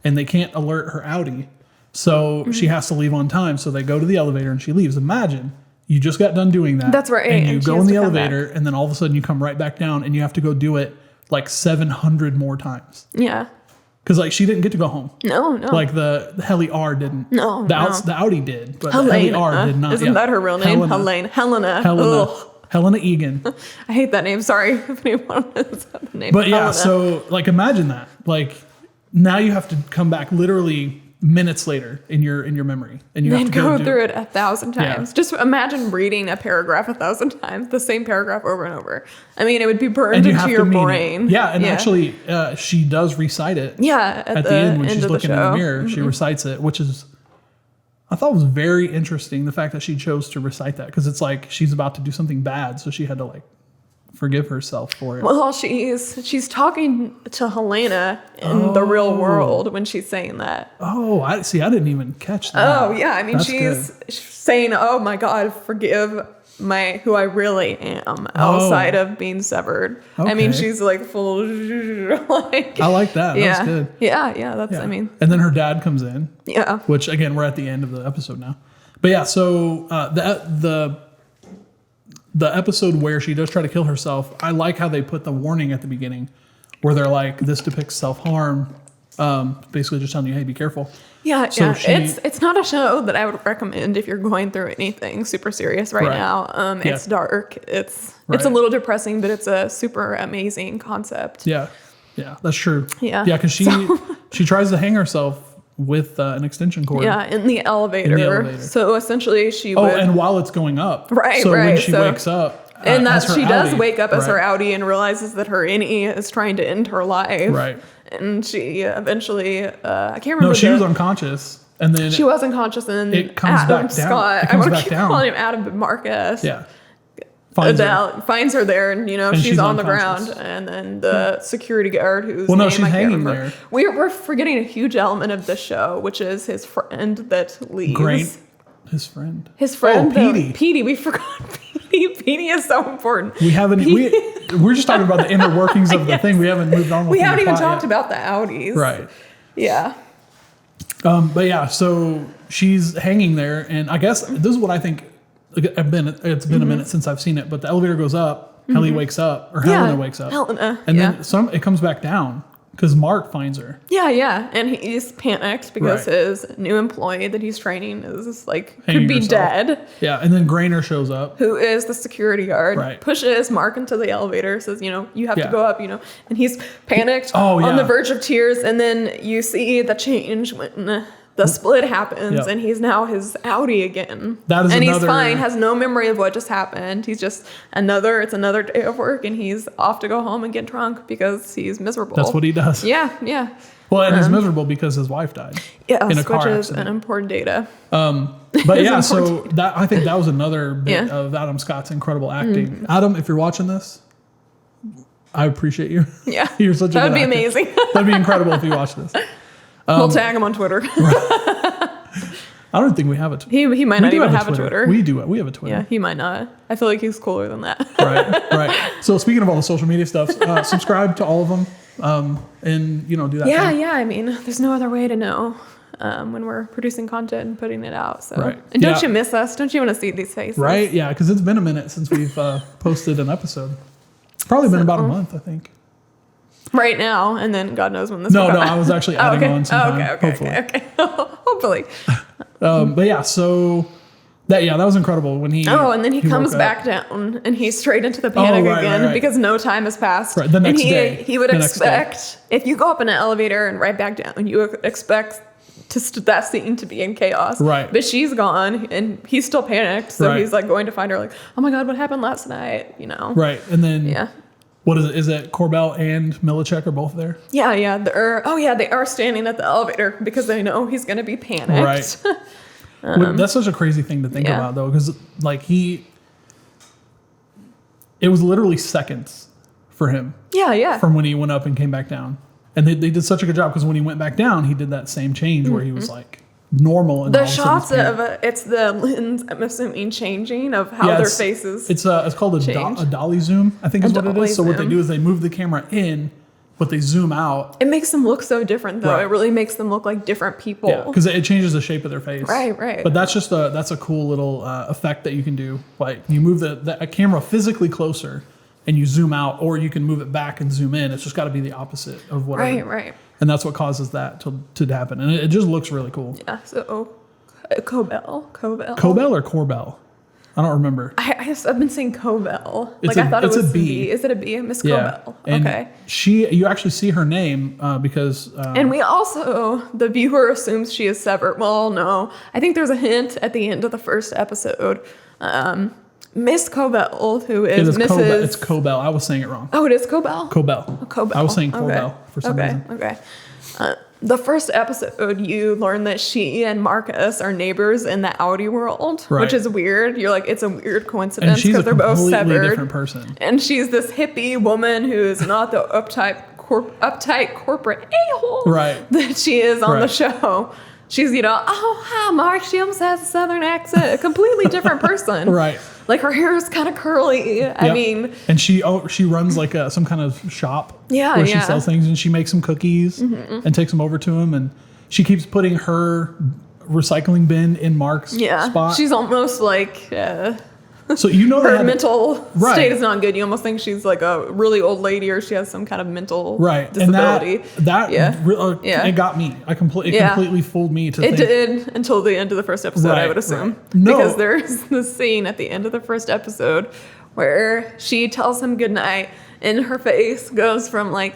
and they can't alert her outie, so she has to leave on time. So they go to the elevator, and she leaves. Imagine you just got done doing that. That's right, And you and she go has in the to come elevator, and then all of a sudden you come right back down, and you have to go do it like 700 more times. Yeah. Because she didn't get to go home. No. Like the Heli R didn't. No, The, no. the Audi did, but the Heli R did not. Isn't that her real name? Helena. Helena. Ugh. Helena Egan. I hate that name. Sorry if anyone knows the name. But yeah, Helena. so imagine that. Now you have to come back literally minutes later in your memory, and you Then have to go do through it 1,000 times. Yeah. Just imagine reading a paragraph 1,000 times, the same paragraph over and over. I mean, it would be burned and you into have your to mean brain. it. Yeah, and actually, she does recite it. Yeah, At the end when she's of looking in the show. mirror, she recites it, which is I thought was very interesting. The fact that she chose to recite that because it's like she's about to do something bad, so she had to like forgive herself for it. Well, she's talking to Helena in the real world when she's saying that. Oh, I see. I didn't even catch that. Oh yeah, I mean That's she's good. saying, "Oh my God, forgive who I really am outside of being severed." I mean, Okay. she's like full like. I like that. Yeah, That's good. yeah. That's Yeah. I mean, and then her dad comes in, yeah. which again we're at the end of the episode now. But yeah, so the episode where she does try to kill herself, I like how they put the warning at the beginning, where they're like, "This depicts self-harm." Basically, just telling you, "Hey, be careful." Yeah, So yeah. she- It's not a show that I would recommend if you're going through anything super serious right Right. now. It's Yeah. dark. It's Right. a little depressing, but it's a super amazing concept. Yeah, that's true. Yeah. yeah, because she tries to hang herself with an extension cord. Yeah, in the elevator. elevator. So essentially, she Oh, would. and while it's going up, Right, So when right, she so- wakes up, and that as her she does Audi, wake up as her right, Audi and realizes that her innie is trying to end her life. Right. And she eventually, I can't remember. No, she was unconscious, and then She was unconscious, and It comes Adam back down. Scott. It I comes want back to keep down. calling him Adam, but Marcus. yeah, finds her. Adele finds her there, and And she's she's on the unconscious. ground, and then the security guard, who's Well, no, name she's I can't hanging remember. there. We're forgetting a huge element of the show, which is his friend that leaves. Great, his friend. His friend, Oh, Petey. Petey. We forgot Petey. Petey is so important. We haven't. We're just talking about the inner workings of the thing. We haven't moved on. We the haven't even plot talked yet. about the Audis. Right. Yeah. But yeah, so she's hanging there, and I guess this is what I think. It's been a minute since I've seen it, but the elevator goes up. Helly wakes up, or Helena wakes up, Helena. and yeah. then it comes back down because Mark finds her. Yeah. And he's panicked because Right. his new employee that he's training is Hanging could be herself. dead. Yeah, and then Grainer shows up. Who is the security guard, Right. pushes Mark into the elevator, says, you have Yeah. to go up, and he's panicked Oh, on the yeah. verge of tears. And then you see the change when the split happens, Yep. and he's now his Audi again. That is and he's another- fine, has no memory of what just happened. He's just it's another day of work, and he's off to go home and get drunk because he's miserable. That's what he does. Yeah. Well, and he's miserable because his wife died. Yes, in a which car is accident. an important data. But yeah, so I think that was another bit Yeah. Mm-hmm. of Adam Scott's incredible acting. Adam, if you're watching this, I appreciate you. Yeah. You're such a That would good be actor. amazing. That'd be incredible if you watched this. We'll tag him on Twitter. I don't think we have a Twitter. He might not even have a Twitter. We do. We have a Twitter. Yeah, he might not. I feel like he's cooler than that. Right. So speaking of all the social media stuff, subscribe to all of them, and do that. Yeah, thing. yeah. I mean, there's no other way to know when we're producing content and putting it out. So, Right. and don't Yeah. you miss us? Don't you want to see these faces? Right. Yeah, because it's been a minute since we've posted an episode. Probably been about a month, I think. Right now, and then God knows when this. No, will come out. I was actually adding on sometime. Okay. Hopefully. But yeah, so that was incredible when he. Oh, and then he comes woke up. back down, and he's straight into the panic right, again right. because no time has passed. Right, the next and day. he would The next day. expect if you go up in an elevator and right back down, you would expect that scene to be in chaos. Right. But she's gone, and he's still panicked, so Right. he's like going to find her, like, oh my God, what happened last night? Right, and then Yeah. what is it? Is it Corbell and Millicek are both there? Yeah. They are standing at the elevator because they know he's going to be panicked. Right. That's such a crazy thing to think yeah. about, though, because it was literally seconds for him Yeah. from when he went up and came back down, and they did such a good job because when he went back down, he did that same change where he was like normal and The all of a sudden shots he's panicked. of it's the lens, I'm assuming, changing of how their it's- faces. It's called change. a dolly zoom, I think is A what it dolly is. So what they zoom. do is they move the camera in, but they zoom out. It makes them look so different, though. Right. It really makes them look like different people. Yeah, because it changes the shape of their face. Right. But that's a cool little effect that you can do. Like you move the camera physically closer, and you zoom out, or you can move it back and zoom in. It's just got to be the opposite of whatever. Right. And that's what causes that to happen, and it just looks really cool. Yeah. So, Cobell. Cobell or Corbell? I don't remember. I've been saying Cobell. It's I thought it was a a B. B. Is it a B? Miss Yeah. Cobell. And Okay. you actually see her name because. And we also, the viewer assumes she is severed. Well, no. I think there's a hint at the end of the first episode. Miss Cobell, who is Mrs. It's Cobell. I was saying it wrong. Oh, it is Cobell? Cobell. Cobell. I was saying Cobell for some reason. Okay. The first episode, you learn that she and Marcus are neighbors in the Audi world, Right. which is weird. You're like, it's a weird And coincidence she's a because they're both completely severed. different person. And she's this hippie woman who's not the uptight corporate a-hole Right. that she is on the Right. show. She's, oh, hi, Mark. She almost has a southern accent. A completely different person. Right. Like her hair is kind of curly. I Yep. mean, and she runs like some kind of shop Yeah, where she yeah. sells things, and she makes some cookies and takes them over to him, and she keeps putting her recycling bin in Mark's yeah, spot. she's almost like So they her had- mental Right. state is not good. You almost think she's like a really old lady or she has some kind of mental right, disability. and that Yeah. Yeah. it got me. It completely fooled me to It think. did until the end of the first episode, I Right, would assume. right. No. Because there's this scene at the end of the first episode where she tells him goodnight and her face goes from like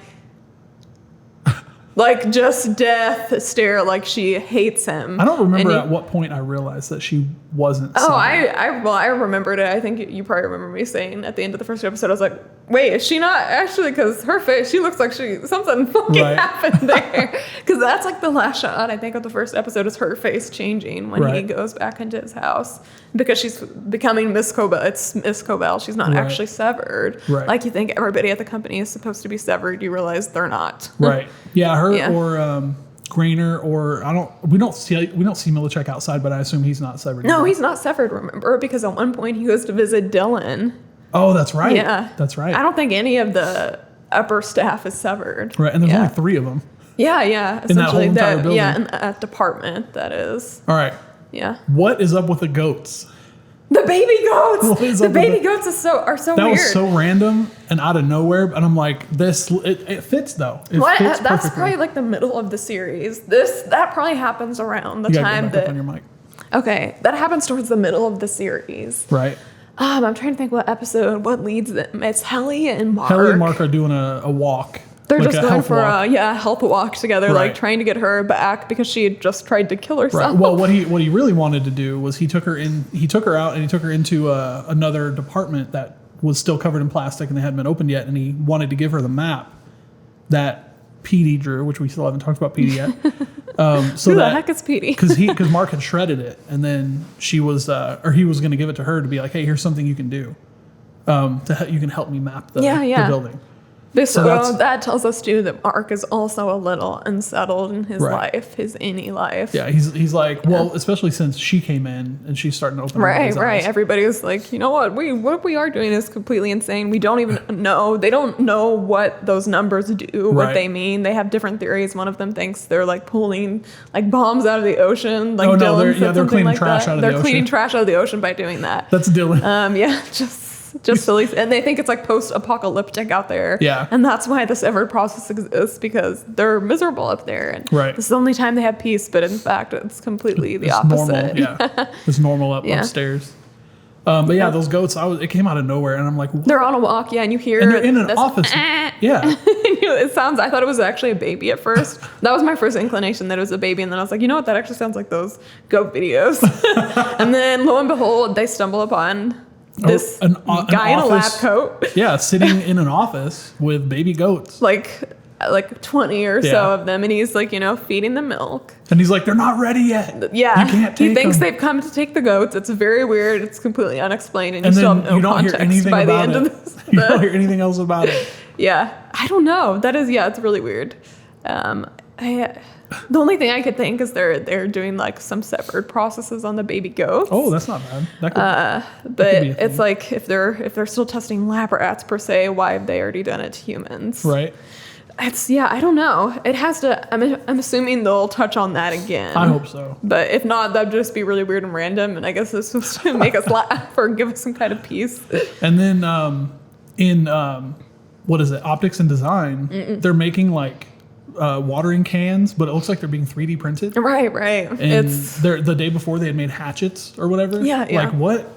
just death stare, like she hates him. I don't remember And at what point I realized that she wasn't. Oh, severed. I remembered it. I think you probably remember me saying at the end of the first episode, I was like, wait, is she not actually? Because her face, she looks like something fucking Right. happened there. Because that's like the last shot, I think, of the first episode is her face changing when he Right. goes back into his house. Because she's becoming Miss Cobell. It's Miss Cobell. She's not Right. actually severed. Right. Like you think everybody at the company is supposed to be severed. You realize they're not. Right. Yeah, her Yeah. or Grainer or we don't see Milacek outside, but I assume he's not severed. No, either. he's not severed, remember? Because at one point he goes to visit Dylan. Oh, that's right. Yeah. That's right. I don't think any of the upper staff is severed. Right, and there's yeah. only 3 of them. Yeah, yeah. In that whole Essentially, entire building. yeah, in that department, that is. All right. Yeah. What is up with the goats? The baby What goats! is The up with baby the- goats are so That weird. was so random and out of nowhere, and I'm like, it fits though. It What? fits That's perfectly. probably like the middle of the series. That probably happens around the You gotta time get back up that. on your mic. Okay, that happens towards the middle of the series. Right. I'm trying to think what leads them. It's Helly and Mark. Kelly and Mark are doing a walk. They're like just a going health for walk. a health walk together, Right. like trying to get her back because she had just tried to kill herself. Right. Well, what he really wanted to do was he took her out and he took her into another department that was still covered in plastic and they hadn't been opened yet, and he wanted to give her the map that Petey drew, which we still haven't talked about Petey yet. So Who the that heck is Petey? because Mark had shredded it, and then he was going to give it to her to be like, hey, here's something you can do. You can help me map the building. So that's- that tells us too that Mark is also a little unsettled in his Right. life, his any life. Yeah, he's like, well, especially since she came in and she's starting to open up Right, his right. eyes. Everybody's like, you know what we are doing is completely insane. We don't even know. They don't know what those numbers do, what Right. they mean. They have different theories. One of them thinks they're like pulling like bombs out of the ocean. Like Oh, no, Dylan they're- said yeah, they're something cleaning like trash that. out of They're the cleaning ocean. trash out of the ocean by doing that. That's Dylan. Yeah, just silly, and they think it's like post-apocalyptic out there. Yeah. and that's why the severed process exists because they're miserable up there, and Right. this is the only time they have peace. But in fact, it's completely the It's opposite. normal. Yeah, it's normal Yeah. upstairs. But yeah, those goats. It came out of nowhere, and I'm like, They're on a walk, yeah, and you hear and they're in an this, office. "Eh." Yeah, It sounds. I thought it was actually a baby at first. That was my first inclination that it was a baby, and then I was like, you know what? That actually sounds like those goat videos. And then lo and behold, they stumble upon this an guy in a lab office. coat. yeah, sitting in an office with baby goats, like 20 or Yeah. so of them, and he's like, feeding them milk. and he's like, they're not ready yet. Yeah, you can't take he thinks them. they've come to take the goats. It's very weird. It's completely unexplained, and, And you still then have no you don't hear context anything by the about end it. of this. You don't hear anything else about it. Yeah, I don't know. That is, it's really weird. The only thing I could think is they're doing like some severed processes on the baby goats. Oh, that's not bad. That could, but could be a it's thing. like if they're still testing lab rats per se, why have they already done it to humans? right. I don't know. It has to. I'm assuming they'll touch on that again. I hope so. But if not, that'd just be really weird and random. And I guess it's supposed to make us laugh or give us some kind of peace. And then in what is it? Optics and design. They're making like watering cans, but it looks like they're being 3D printed. Right. And the day before they had made hatchets or whatever. Yeah. Like what?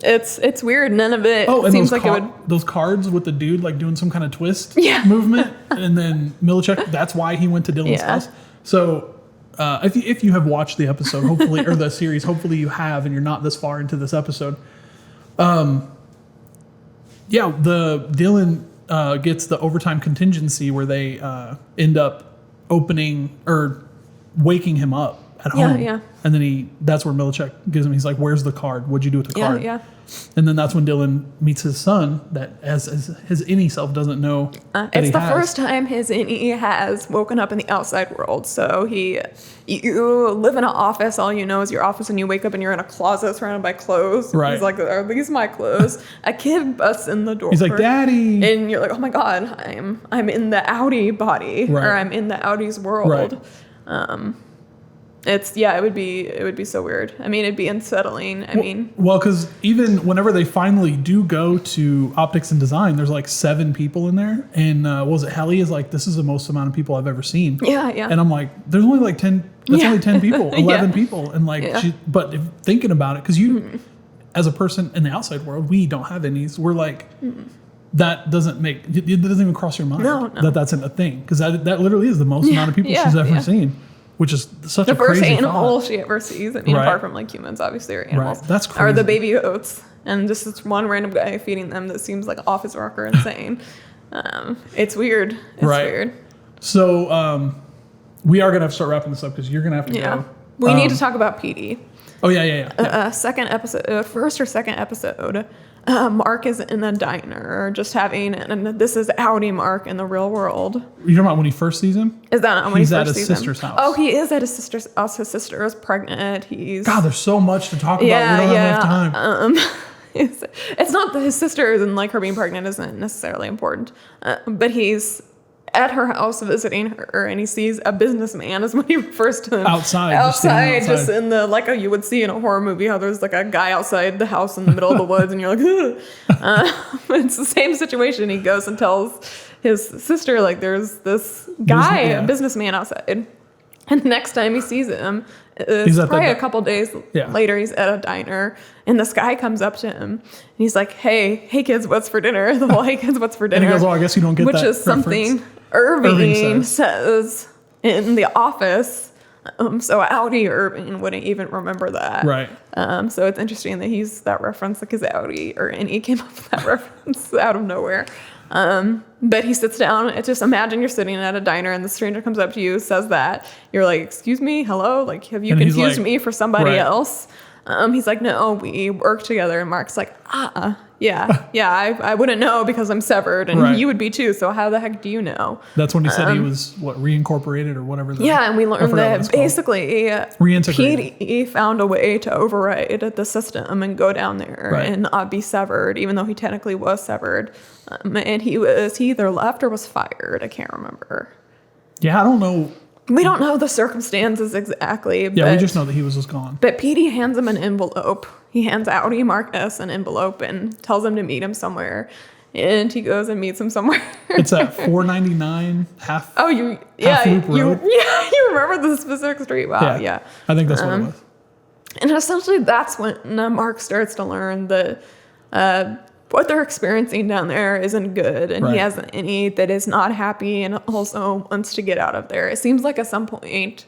It's weird. None of it Oh, and seems like it would. those cards with the dude like doing some kind of twist Yeah. movement, and then Milicic. That's why he went to Dylan's Yeah. house. So if you have watched the episode, hopefully, or the series, hopefully you have, and you're not this far into this episode. Yeah, the Dylan gets the overtime contingency where they end up opening or waking him up at home. Yeah. And then that's where Milicic gives him, he's like, where's the card? What'd you do with the card? Yeah. And then that's when Dylan meets his son that as his innie self doesn't know. It's the first time his innie has woken up in the outside world. So you live in an office, all you know is your office, and you wake up and you're in a closet surrounded by clothes. Right. He's like, are these my clothes? A kid busts in the door. He's like, Daddy. And you're like, oh my God, I'm in the Audi body, Right. or I'm in the Audi's world. Right. It would be so weird. I mean, it'd be unsettling. Well, because even whenever they finally do go to optics and design, there's like 7 people in there. And what was it? Helly is like, this is the most amount of people I've ever seen. Yeah. And I'm like, there's only like 10, that's only 10 people, 11 people. And like, but if thinking about it, because you, as a person in the outside world, we don't have any. We're like, that doesn't make, it doesn't even cross your mind that that's a thing. Because that literally is the most amount of people she's ever seen. Which is such a crazy The first animal thought. she ever sees. I mean, apart from like humans, obviously, or animals. Right. That's crazy. Are the baby oats. And just this one random guy feeding them that seems like office worker insane. It's weird. It's weird. So we are going to have to start wrapping this up because you're going to have to go. We need to talk about PD. Oh, yeah. Second episode, first or second episode, Mark is in a diner just having, and this is Audi Mark in the real world. You're talking about when he first sees him? Is that not when he first sees him? He's at his sister's house. Oh, he is at his sister's house. His sister is pregnant. God, there's so much to talk about. We don't have enough time. It's not that his sister and like her being pregnant isn't necessarily important, but he's at her house visiting her, and he sees a businessman, is what he refers to him. Outside, just in the, like you would see in a horror movie, how there's like a guy outside the house in the middle of the woods, and you're like, it's the same situation. He goes and tells his sister, like, there's this guy, a businessman outside. And the next time he sees him, it's probably a couple days later, he's at a diner, and this guy comes up to him, and he's like, hey kids, what's for dinner? The whole, hey kids, what's for dinner? And he goes, well, I guess you don't get that. Which is something Irving says in the office. So Audi Irving wouldn't even remember that. Right. So it's interesting that he's that reference, because Audi, and he came up with that reference out of nowhere. But he sits down. Just imagine you're sitting at a diner and the stranger comes up to you, says that. You're like, excuse me, hello? Like, have you confused me for somebody else? He's like, no, we work together. And Mark's like, I wouldn't know because I'm severed, and you would be too. So how the heck do you know? That's when he said he was reincorporated or whatever. And we learned that basically Petey found a way to override the system and go down there and not be severed, even though he technically was severed. And he either left or was fired. I can't remember. Yeah, I don't know. We don't know the circumstances exactly. Yeah, we just know that he was just gone. But Petey hands him an envelope. He hands Audi Marcus an envelope and tells him to meet him somewhere. And he goes and meets him somewhere. It's at 499 half. Oh, Loop Road. You remember the specific street. Wow, yeah. I think that's what it was. And essentially, that's when Mark starts to learn that what they're experiencing down there isn't good, and he has an innie that is not happy and also wants to get out of there. It seems like at some point,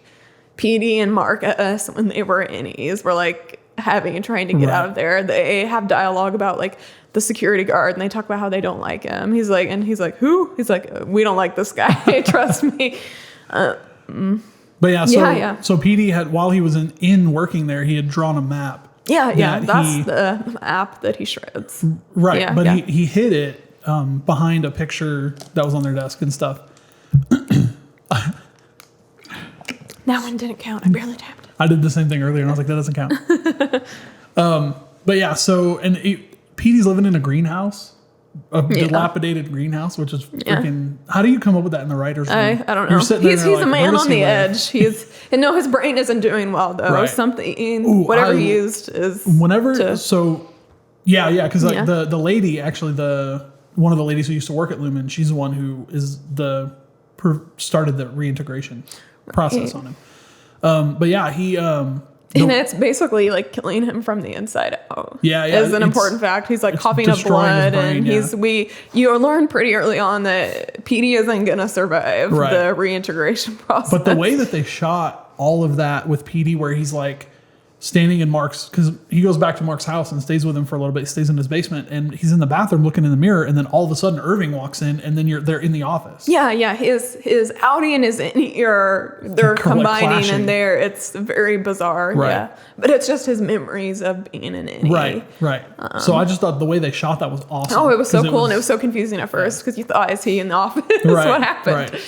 Petey and Marcus, when they were innies, were like trying to get out of there. They have dialogue about like the security guard, and they talk about how they don't like him. He's like, who? He's like, we don't like this guy. Trust me. But so Petey had, while he was in working there, he had drawn a map. That's the app that he shreds. Right, he hid it behind a picture that was on their desk and stuff. That one didn't count. I barely tapped. I did the same thing earlier, and I was like, that doesn't count. But yeah, so, and Petey's living in a greenhouse, a dilapidated greenhouse, which is freaking, how do you come up with that in the writer's room? I don't know. He's a man on the edge. His brain isn't doing well, though. Something, whatever he used is. Because like the lady, actually, one of the ladies who used to work at Lumen, she's the one who is started the reintegration process on him. But yeah, And it's basically like killing him from the inside out. Yeah, yeah. Is an important fact. He's like coughing up blood, brain, and you learn pretty early on that Petey isn't gonna survive the reintegration process. But the way that they shot all of that with Petey, where he's like standing in Mark's, because he goes back to Mark's house and stays with him for a little bit. He stays in his basement, and he's in the bathroom looking in the mirror, and then all of a sudden Irving walks in, and then they're in the office. Yeah. His outie and his ear, they're combining in there. It's very bizarre. Right. Yeah, but it's just his memories of being in innie. Right. So I just thought the way they shot that was awesome. Oh, it was so cool, and it was so confusing at first because you thought, is he in the office? What happened? Right.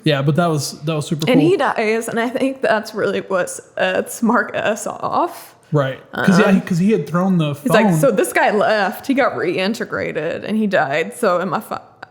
Yeah, but that was super cool. And he dies, and I think that's really what sets Mark S off. Right. Because he had thrown the phone. He's like, so this guy left, he got reintegrated, and he died. So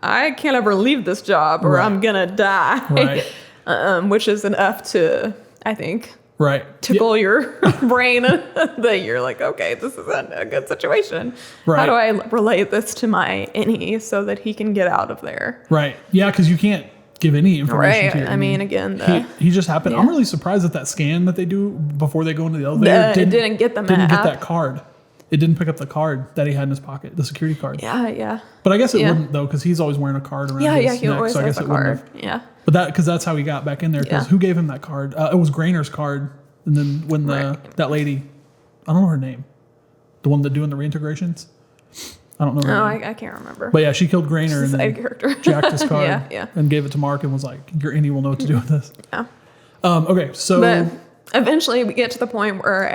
I can't ever leave this job, or I'm gonna die. Right. Which is an F to, I think. Right. Tickle your brain that you're like, okay, this isn't a good situation. Right. How do I relate this to my innie so that he can get out of there? Right. Yeah, because you can't give any information right. to your I mean, again, he just happened. Yeah. I'm really surprised that scan that they do before they go into the elevator it didn't get the didn't map. get that card. It didn't pick up the card that he had in his pocket, the security card. Yeah. But I guess it wouldn't though, because he's always wearing a card around his he neck. always So I has guess a it wouldn't card. have. Yeah. But because that's how he got back in there. Because who gave him that card? It was Grainer's card. And then when that lady, I don't know her name, the one that doing the reintegrations. I don't know her name. I can't remember. But yeah, she killed Grainer and then character. jacked his card Yeah. and gave it to Mark and was like, your innie will know what to do with this. Yeah. Okay, so... But eventually we get to the point where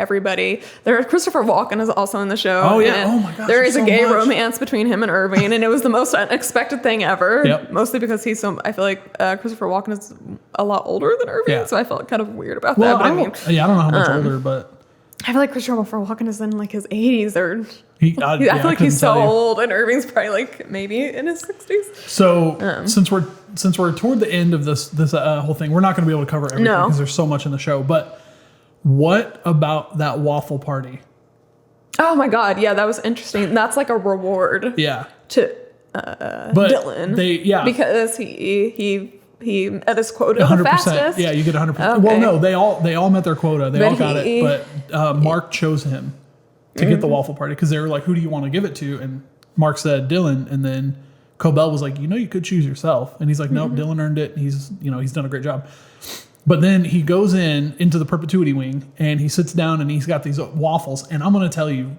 Christopher Walken is also in the show. Oh, yeah. Oh, my gosh. There is so a gay much. romance between him and Irving, and it was the most unexpected thing ever. Yep. Mostly because I feel like Christopher Walken is a lot older than Irving, Yeah. so I felt kind of weird about Well, that. But I don't know how much older, but... I feel like Christopher Walken is in like his 80s or... I feel like he's so old, and Irving's probably like maybe in his 60s. So since we're toward the end of this whole thing, we're not going to be able to cover everything because there's so much in the show. But what about that waffle party? Oh my God, yeah, that was interesting. That's like a reward. Yeah. To Dylan. Because he met his quota 100%. the fastest. Yeah, you get 100%. Okay. Well, no, they all met their quota. They all got it. But Mark chose him to get the waffle party because they were like, who do you want to give it to? And Mark said Dylan, and then Cobell was like, you could choose yourself. And he's like, nope, Dylan earned it. He's done a great job. But then he goes into the perpetuity wing and he sits down and he's got these waffles. And I'm going to tell you,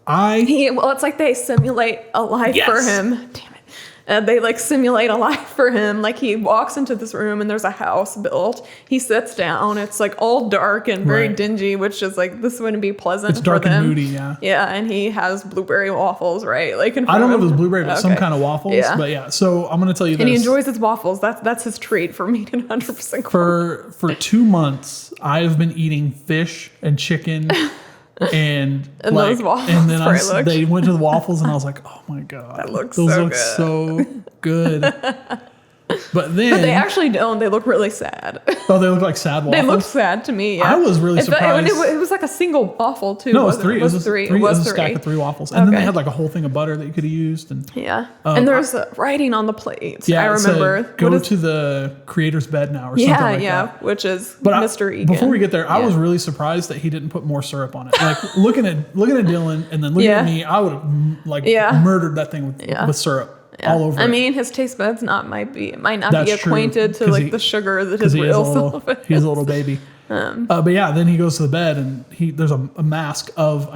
it's like they simulate a life for him. Damn it. They like simulate a life for him. Like he walks into this room and there's a house built. He sits down. It's like all dark and very dingy, which is like, this wouldn't be pleasant it's dark for them. and moody, yeah. Yeah, and he has blueberry waffles, right? Like in front I don't know if of it was him. blueberry, but some kind of waffles. Yeah. But yeah, so I'm going to tell you this. And he enjoys his waffles. That's his treat for me to 100%. For 2 months, I've been eating fish and chicken and those waffles. And then they went to the waffles and I was like, oh my God. That looks those so look good. So good. But they actually don't. They look really sad. Oh, they look like sad waffles? They look sad to me, yeah. I was really surprised. It was like a single waffle, too. No, it was three. It was three. It was a stack of 3 waffles. And then they had like a whole thing of butter that you could have used. And and there's writing on the plates. Yeah, I remember. Go to the creator's bed now or something like that. Which is Mr. Egan. Before we get there, I was really surprised that he didn't put more syrup on it. Like looking at Dylan and then looking at me, I would have murdered that thing with syrup. Yeah. All over. I mean, his taste buds might not be acquainted to like the sugar that his real self is. He's a little baby. But yeah, then he goes to the bed and there's a mask of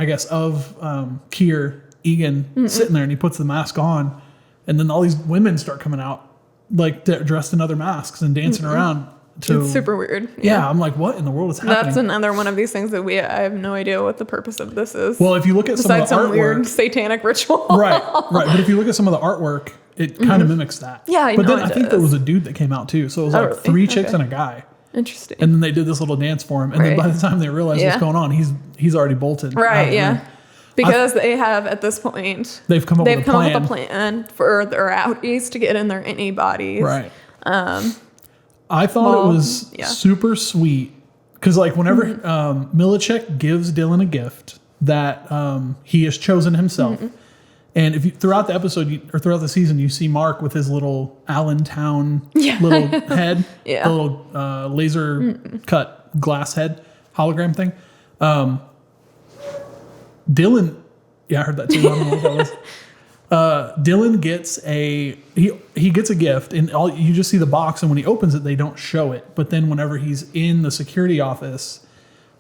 Keir Egan sitting there, and he puts the mask on, and then all these women start coming out like dressed in other masks and dancing around. It's super weird. Yeah, I'm like, what in the world is happening? That's another one of these things that I have no idea what the purpose of this is. Well, if you look at some of the artwork, weird satanic ritual. right. But if you look at some of the artwork, it kind of mimics that. Yeah, but then I think there was a dude that came out too, so it was like really? 3 chicks and a guy. Interesting. And then they did this little dance for him, and then by the time they realized what's going on, he's already bolted. Right. Yeah. Because they have at this point they've come up with a plan for their outies to get in their innie bodies. Right. I thought it was super sweet because, like, whenever Milicic gives Dylan a gift that he has chosen himself, and if you, throughout the episode or throughout the season, you see Mark with his little Allentown little head, the little laser cut glass head. hologram thing. Dylan, yeah, I heard that too. I don't know what that was. Dylan gets he gets a gift, and you just see the box, and when he opens it, they don't show it. But then whenever he's in the security office,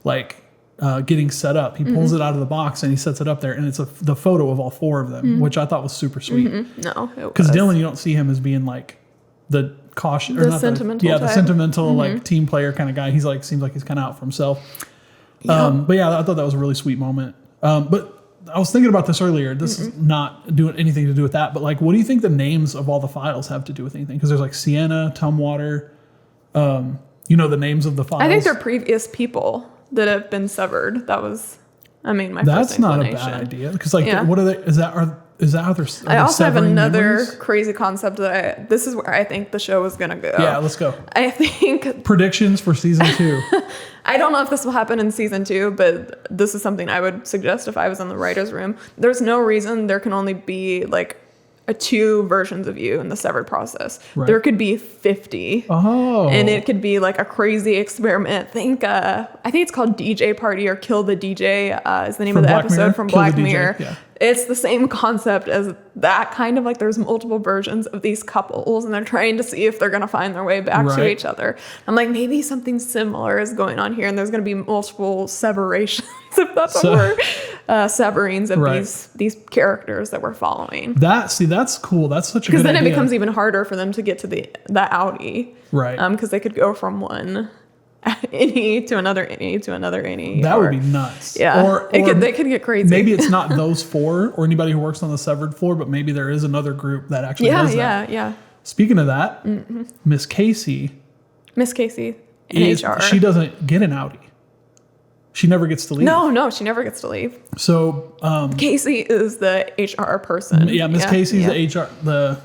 like getting set up, he pulls it out of the box and he sets it up there, and it's the photo of all 4 of them, which I thought was super sweet. No, because Dylan, you don't see him as being like the cautious, or the not sentimental, the sentimental like team player kind of guy. He's like seems like he's kind of out for himself. But yeah, I thought that was a really sweet moment. But I was thinking about this earlier. This is not doing anything to do with that, but like, what do you think the names of all the files have to do with anything? Because there's like Sienna, Tumwater, the names of the files. I think they're previous people that have been severed. That was, my That's first not a inclination. bad idea. Because like, what are they? Is that how they're? I also have another memories? crazy concept that this is where I think the show is gonna go. Yeah, let's go. I think Predictions for season 2. I don't know if this will happen in season 2, but this is something I would suggest if I was in the writer's room. There's no reason there can only be like 2 versions of you in the severed process. Right. There could be 50. Oh. And it could be like a crazy experiment. I think it's called DJ Party or Kill the DJ is the name From of the Black episode Mirror? from Kill the Black DJ, Mirror. yeah. It's the same concept as that, kind of like there's multiple versions of these couples and they're trying to see if they're going to find their way back to Right. each other. I'm like, maybe something similar is going on here and there's going to be multiple severations, if that's a word, severings of Right. these characters that we're following. That's cool. That's such a good Because then idea. it becomes even harder for them to get to the outie. Right. Because they could go from one innie to another innie to another innie. That would be nuts. Yeah. Or They could get crazy. maybe it's not those 4 or anybody who works on the severed floor, but maybe there is another group that actually does that. Yeah. Speaking of that, Miss Casey, Miss Casey in HR. she doesn't get an outie. She never gets to leave. No, she never gets to leave. So Casey is the HR person. yeah, Miss Casey's the HR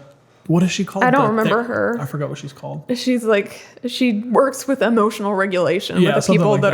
what is she called? I don't remember her. I forgot what she's called. She's like, she works with emotional regulation with the something people like that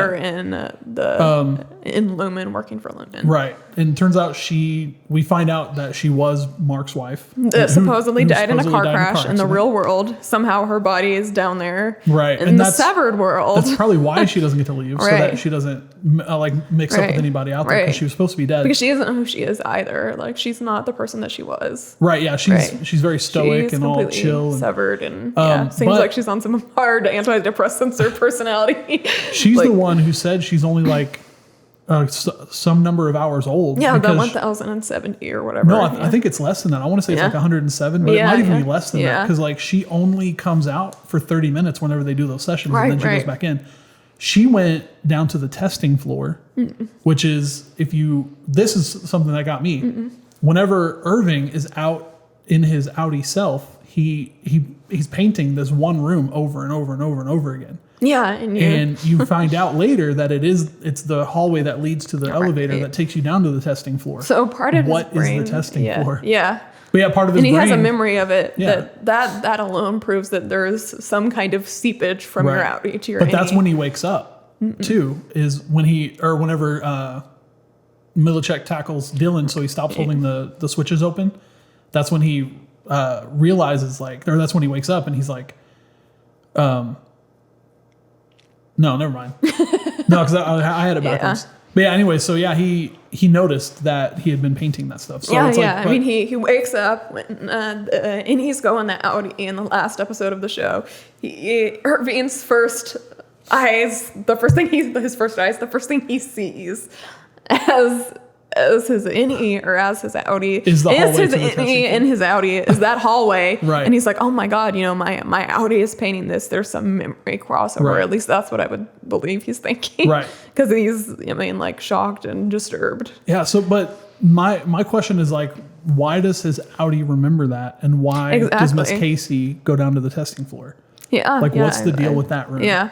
that. are in in Lumen, working for Lumen. Right. And it turns out we find out that she was Mark's wife. That supposedly who died in a car supposedly died crash in the accident. real world. Somehow her body is down there. Right. In And the that's- severed world. That's probably why she doesn't get to leave, so that Right. she doesn't mix up Right. with anybody out there, because Right. she was supposed to be dead. Because she isn't who she is either. Like, she's not the person that she was. Right, yeah, she's very stoic She's and all completely chill. And severed, and seems but- like she's on some hard antidepressants or personality. she's like, the one who said she's only like some number of hours old. Yeah, the because- 1070 or whatever. No, I think it's less than that. I want to say it's Yeah. like 107, but it Yeah, might even yeah. be less than that, Yeah. because like she only comes out for 30 minutes whenever they do those sessions, and then she Right. goes back in. She went down to the testing floor, which is this is something that got me. Whenever Irving is out in his outie self, he's painting this one room over and over and over and over again. Yeah, And you find out later that it's the hallway that leads to the elevator that takes you down to the testing floor. so part of What his brain, is the testing floor? Yeah. But yeah, part of his And he brain. has a memory of it. Yeah. That alone proves that there's some kind of seepage from your Right. outie to your But that's innie. when he wakes up too, is when whenever Milicek tackles Dylan, so he stops holding the switches open. That's when he realizes, that's when he wakes up and he's like, no, never mind. No, because I had it backwards. But yeah, anyway, so yeah, he noticed that he had been painting that stuff. So it's I mean, he wakes up when and he's going the outie in the last episode of the show. Irving's first eyes, the first thing he sees as his innie or as his outie Is the hallway his to the testing innie floor. and his outie is that hallway. Right. And he's like, oh my God, my outie is painting this. There's some memory crossover. Right. At least that's what I would believe he's thinking. Right. Because he's, shocked and disturbed. Yeah. So, but my question is why does his outie remember that, and why does Miss Exactly. Casey go down to the testing floor? Yeah. What's the deal with that room? Yeah.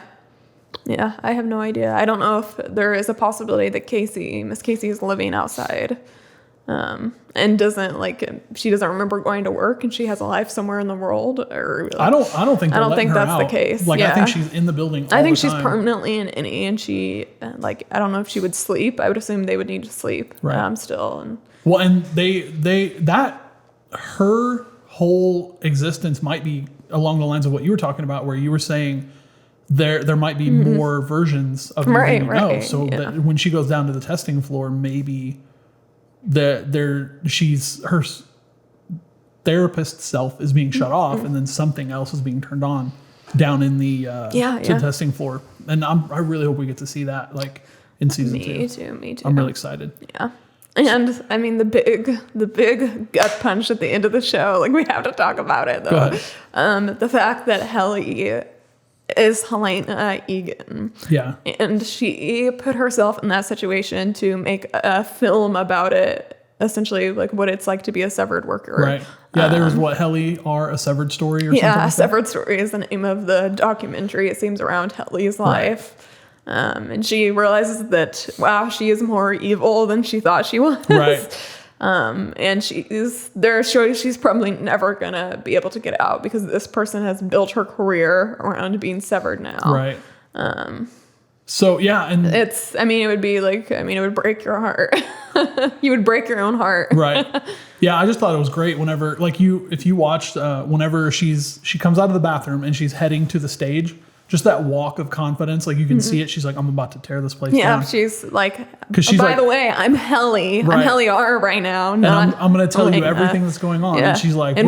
Yeah, I have no idea. I don't know if there is a possibility that Miss Casey is living outside and she doesn't remember going to work and she has a life somewhere in the world. Or I don't think I don't think her that's the out. case. I Yeah. think she's in the building. I think the she's time. permanently an innie and she, I don't know if she would sleep. I would assume they would need to sleep still. And Well, and her whole existence might be along the lines of what you were talking about, where you were saying there might be more versions of you than you know. So yeah. that when she goes down to the testing floor, maybe her therapist self is being shut off, and then something else is being turned on down in the the testing floor. And I really hope we get to see that like in season 2. Me too. I'm really excited. Yeah. And I mean the big gut punch at the end of the show, like we have to talk about it though. Go ahead. The fact that Helly is Helena Egan. Yeah. And she put herself in that situation to make a film about it, essentially like what it's like to be a severed worker. Right. Yeah, there was Helly are a severed story or something. Yeah, like Severed Story is the name of the documentary. It seems around Helly's life. And she realizes that, wow, she is more evil than she thought she was. Right. And she's probably never going to be able to get out because this person has built her career around being severed now. Right. So, yeah. And it would break your heart. You would break your own heart. Right. Yeah, I just thought it was great whenever, like if you watched, whenever she comes out of the bathroom and she's heading to the stage, just that walk of confidence, like you can see it. She's like, I'm about to tear this place down. Yeah, she's like, by the way, I'm Helly. Right. I'm Helly R right now. And I'm going to tell you everything that's going on. Yeah. And she's like, and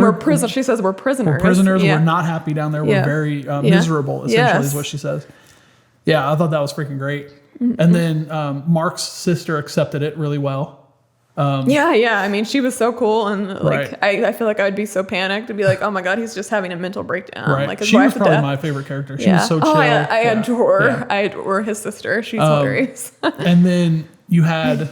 she says we're prisoners. We're prisoners. Yeah. We're not happy down there. We're very miserable, essentially, is what she says. Yeah, I thought that was freaking great. Mm-hmm. And then Mark's sister accepted it really well. I mean, she was so cool, and like I feel like I would be so panicked to be like, oh my god, he's just having a mental breakdown. Right. Like his she wife was probably my favorite character. She was so chill. I adore his sister. She's hilarious. And then you had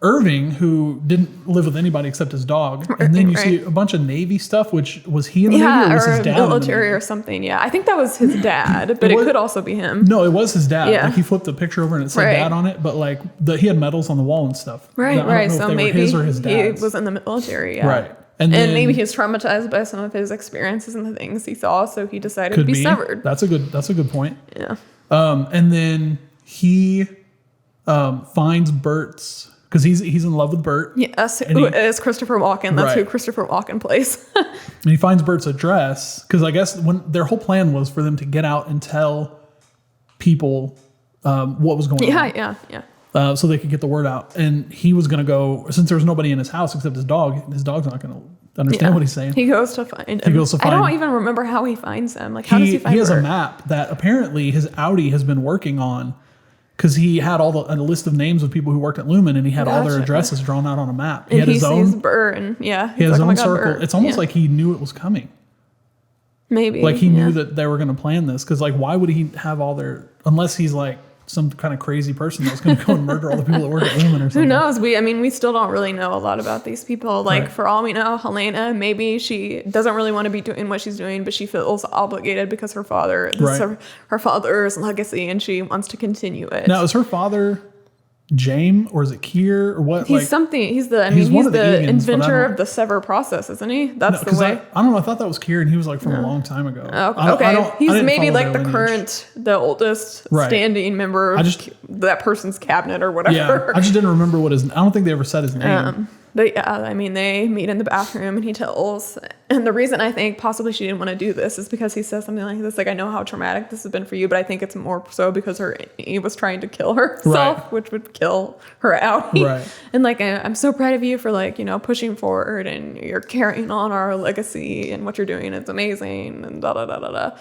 Irving, who didn't live with anybody except his dog. And then you see a bunch of Navy stuff, which was he in the Navy or was his dad military or something. Yeah, I think that was his dad, but it could also be him. No, it was his dad. Yeah. Like he flipped the picture over and it said dad on it, but like he had medals on the wall and stuff. Right. So maybe his or his dad's. He was in the military. Yeah. Right. And maybe he was traumatized by some of his experiences and the things he saw, so he decided to be severed. That's a good point. Yeah. And then he finds Bert's, because he's in love with Bert. Yes, who is Christopher Walken. That's who Christopher Walken plays. And he finds Bert's address, because I guess when their whole plan was for them to get out and tell people what was going on. Yeah. So they could get the word out. And he was going to go, since there was nobody in his house except his dog's not going to understand what he's saying. He goes to find him. I don't even remember how he finds him. Like, how does he find him? He has a map that apparently his Audi has been working on, because he had a list of names of people who worked at Lumen, and he had all their addresses drawn out on a map. He had his own. Sees Bert, and he had his own circle. Bert. It's almost like he knew it was coming. Maybe. Like he knew that they were going to plan this, because like why would he have all their, unless he's like some kind of crazy person that's going to go and murder all the people that work at Lumen or something. Who knows? We still don't really know a lot about these people. Like for all we know, Helena, maybe she doesn't really want to be doing what she's doing, but she feels obligated because her father, this is her father's legacy, and she wants to continue it. Now, is her father James, or is it Kier, or what? He's something. He's the inventor of the sever process, isn't he? That's the way. I don't know. I thought that was Kier, and he was like from a long time ago. Okay. He's maybe like the oldest standing member of that person's cabinet or whatever. Yeah, I just didn't remember I don't think they ever said his name. But yeah, I mean, they meet in the bathroom and he tells, and the reason I think possibly she didn't want to do this is because he says something like this, like, I know how traumatic this has been for you, but I think it's more so because he was trying to kill herself, which would kill her out. Right. And like, I'm so proud of you for like, pushing forward, and you're carrying on our legacy, and what you're doing is amazing, and da da da da da.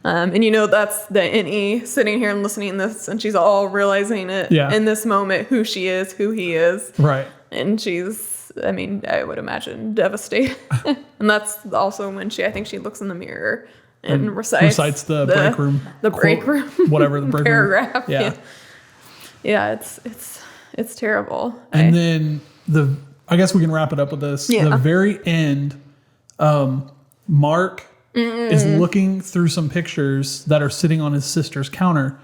And that's the NE sitting here and listening to this, and she's all realizing it in this moment, who she is, who he is. Right. And she's, I would imagine, devastated. And that's also when I think she looks in the mirror and recites the break room. The break room. Whatever, the break paragraph. Room. Yeah, it's terrible. And then I guess we can wrap it up with this. Yeah. The very end, Mark is looking through some pictures that are sitting on his sister's counter,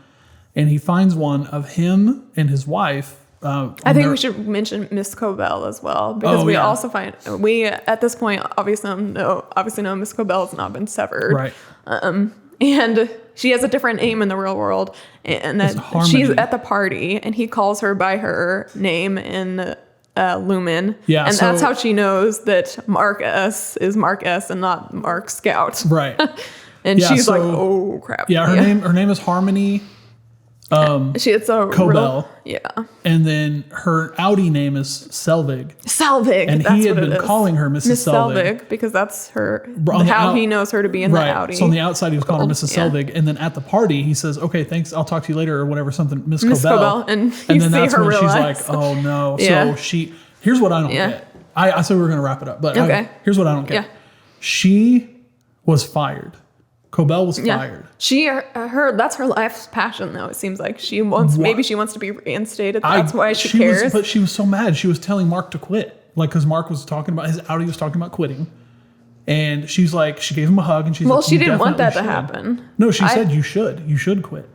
and he finds one of him and his wife. I think we should mention Miss Cobell as well, because also find at this point obviously know Miss Cobell has not been severed, right? And she has a different name in the real world, and that she's at the party, and he calls her by her name in Lumen, and that's how she knows that Mark S is Mark S and not Mark Scout, right? And Yeah, she's so- like, oh crap. Yeah, her name is Harmony It's a Cobell. yeah. And then her Audi name is Selvig. Selvig. And that's he had what it been is. calling her Mrs. Miss Selvig. because that's her On the how out- he knows her to be in the Audi. So on the outside, he was calling her Mrs. Yeah. Selvig. And then at the party, he says, okay, thanks. I'll talk to you later or whatever, something, Miss Miss Cobell. Cobell. And you then see that's her when she's realize. like, oh no. Yeah. So here's what I don't Yeah. get. I said we were going to wrap it up, but Okay. here's what I don't get. Yeah. She was fired. Cobell was fired. She that's her life's passion though. It seems like she wants maybe she wants to be reinstated. That's why she cares. But she was so mad. She was telling Mark to quit, like because Mark was talking about his Audi was talking about quitting, and she's like she gave him a hug and she's like, she "You didn't want that to definitely should." happen. No, she said you should quit.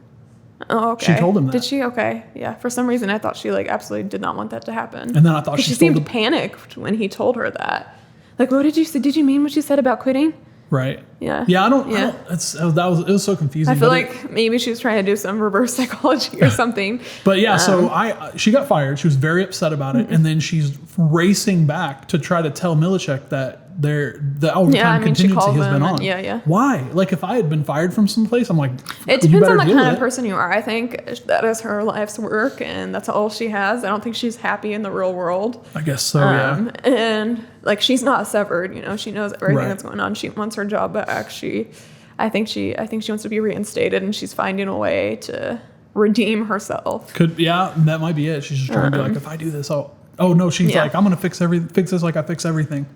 Oh, okay. She told him that. Did she? Okay. Yeah. For some reason, I thought she like absolutely did not want that to happen. And then I thought 'Cause she she stole seemed panicked when he told her that. Like, what did you say? Did you mean what you said about quitting? Right. Yeah. Yeah. I don't. Yeah. It was so confusing. I feel but like maybe she was trying to do some reverse psychology or something. But yeah, so she got fired. She was very upset about it, and then she's racing back to try to tell Milicic that the overtime she contingency calls has him been and- on. yeah. Why? Like if I had been fired from some place, I'm like, It you depends better on the deal kind with of it. person you are. I think that is her life's work, and that's all she has. I don't think she's happy in the real world. I guess so. Yeah. And like she's not severed, she knows everything Right. that's going on. She wants her job back. I think she wants to be reinstated, and she's finding a way to redeem herself. That might be it. She's just trying to be like, if I do this, oh no, she's Yeah. like, I'm gonna fix this like I fix everything.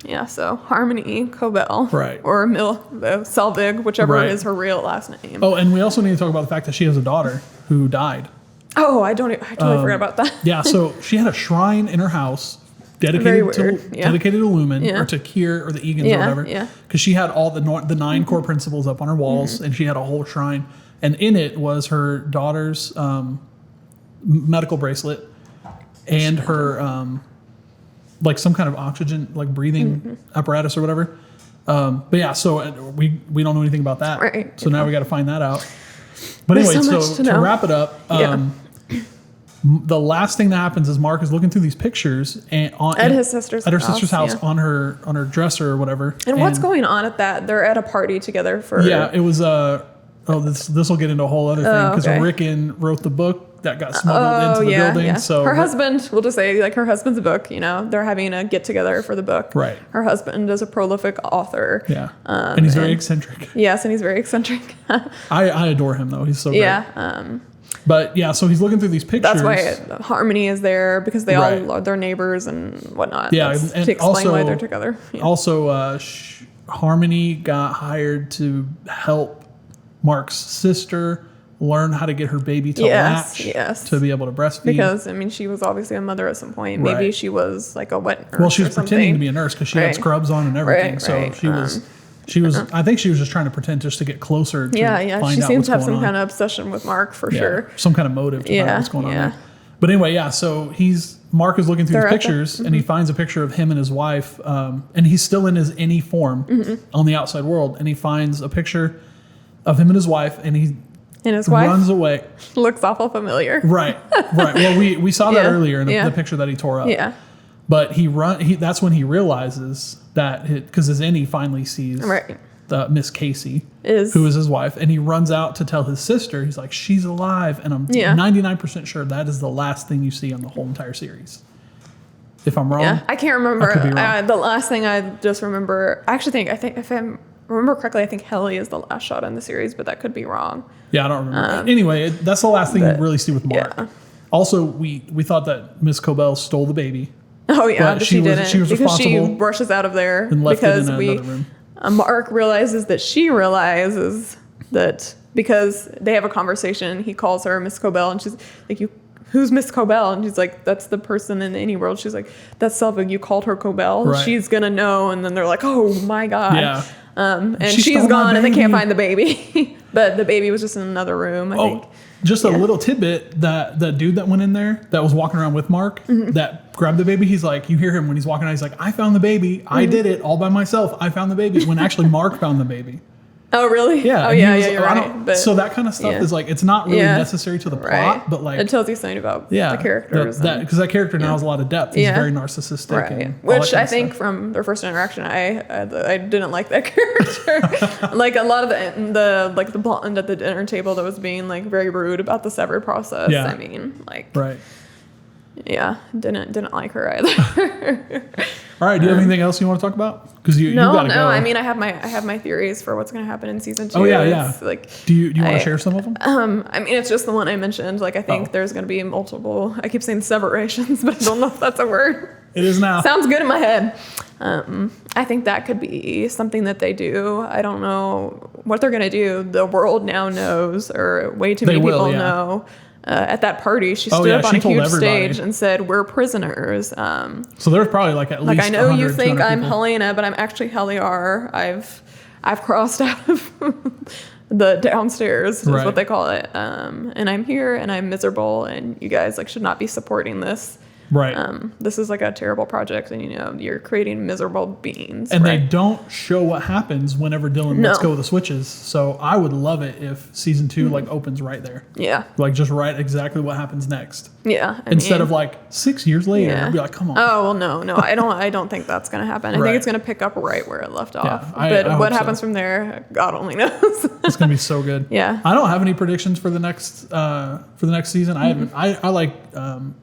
Yeah, so Harmony Cobell, Right. or Selvig, whichever Right. is her real last name. Oh, and we also need to talk about the fact that she has a daughter who died. Oh, I totally forgot about that. Yeah, so she had a shrine in her house Very dedicated to weird, yeah. dedicated to Lumen Yeah. or to Kier or the Egans or Yeah, whatever. yeah. Because she had all the 9 core principles up on her walls, and she had a whole shrine, and in it was her daughter's medical bracelet and her like some kind of oxygen like breathing apparatus or whatever. But yeah, so we don't know anything about that. Right. So now we got to find that out. But There's anyway, so much so to to know. wrap it up, the last thing that happens is Mark is looking through these pictures and At his sister's house, yeah. on her dresser or whatever. And what's going on at that? They're at a party together for. Yeah, it was this will get into a whole other thing because okay. Rickon wrote the book that got smuggled into the building. Yeah. So her husband, we'll just say like her husband's book, they're having a get together for the book. Right. Her husband is a prolific author. Yeah, and he's very eccentric. Yes, and he's very eccentric. I adore him though. He's so great. Yeah. But yeah, so he's looking through these pictures. That's why Harmony is there because they Right. all are their neighbors and whatnot. Yeah, That's and to explain also- why they're together. Yeah. Also, Harmony got hired to help Mark's sister learn how to get her baby to latch to be able to breastfeed. Because she was obviously a mother at some point. Maybe Right. she was like a wet nurse. Well, she or was pretending something. to be a nurse because she had Right. scrubs on and everything. Right, so right. she was. I think she was just trying to pretend just to get closer. To Yeah. Find She out seems what's to have going some on. kind of obsession with Mark for Yeah, sure. some kind of motive to find out Yeah, what's going on yeah. there. But anyway, yeah. So Mark is looking through They're these at the- pictures and he finds a picture of him and his wife, and he's still in his any form on the outside world, and he finds a picture of him and his wife, and he And his wife runs away. looks awful familiar. Right. Well, we saw that Yeah, earlier in yeah. the picture that he tore up. Yeah. But that's when he realizes that because his Innie finally sees Right. Miss Casey, Is- who is his wife, and he runs out to tell his sister. He's like, she's alive, and I'm Yeah. 99% sure that is the last thing you see on the whole entire series. If I'm wrong, Yeah, I can't remember. I could be wrong. The last thing I just remember, I think if I remember correctly, I think Helly is the last shot in the series, but that could be wrong. Yeah, I don't remember. Anyway, that's the last thing you really see with Mark. yeah. Also, we thought that Miss Cobell stole the baby. Oh yeah, But but she she was- didn't she was because she responsible rushes out of there and left it because in another room. Mark realizes that she realizes that because they have a conversation, he calls her Miss Cobell, and she's like, who's Miss Cobell? And she's like, that's the person in any world. She's like, that's Selvig. You called her Cobell. Right. She's gonna know. And then they're like, oh my god. Yeah. And She she's stole my gone, and they can't baby. find the baby. But the baby was just in another room. I think. Just a little tidbit that the dude that went in there that was walking around with Mark that grabbed the baby, he's like, you hear him when he's walking out, he's like, I found the baby. I did it all by myself. I found the baby. When actually Mark found the baby. Oh, really? Yeah. Oh, and yeah, he was- yeah, you're I right. don't- But, so that kind of stuff yeah. is like, it's not really Yeah. necessary to the plot, right. but like, it tells you something about yeah, the characters. because that character now has a lot of depth. He's Yeah. very narcissistic. Right. And all that Which kind I of think stuff. from their first interaction, I didn't like that character. Like a lot of the blonde at the dinner table that was being like very rude about the Severed process. Yeah. I mean, like, Right. yeah, didn't like her either. All right. Do you have anything else you want to talk about? Because you gotta go. I mean, I have my theories for what's gonna happen in season 2. Oh, yeah. It's like, Do you want to share some of them? I mean, it's just the one I mentioned. Like, I think there's gonna be multiple. I keep saying severations, but I don't know if that's a word. It is now. Sounds good in my head. I think that could be something that they do. I don't know what they're gonna do. The world now knows, or way too many people know. At that party, she stood up on a huge stage and said, "We're prisoners." So there's probably like at least. Like, I know you think 200 I'm people. Helena, but I'm actually Heliar. I've crossed out of the downstairs, is what they call it. And I'm here, and I'm miserable, and you guys like should not be supporting this. Right. This is like a terrible project, and you're creating miserable beings. And they don't show what happens whenever Dylan lets No. go of the switches. So I would love it if season 2 like opens right there. Yeah. Like just right exactly what happens next. Yeah. Instead of like 6 years later, Yeah. I'd be like, come on. Oh well, no, I don't think that's gonna happen. I Right. think it's gonna pick up right where it left off. I But hope what so. happens from there, God only knows. It's gonna be so good. Yeah. I don't have any predictions for the next season. I like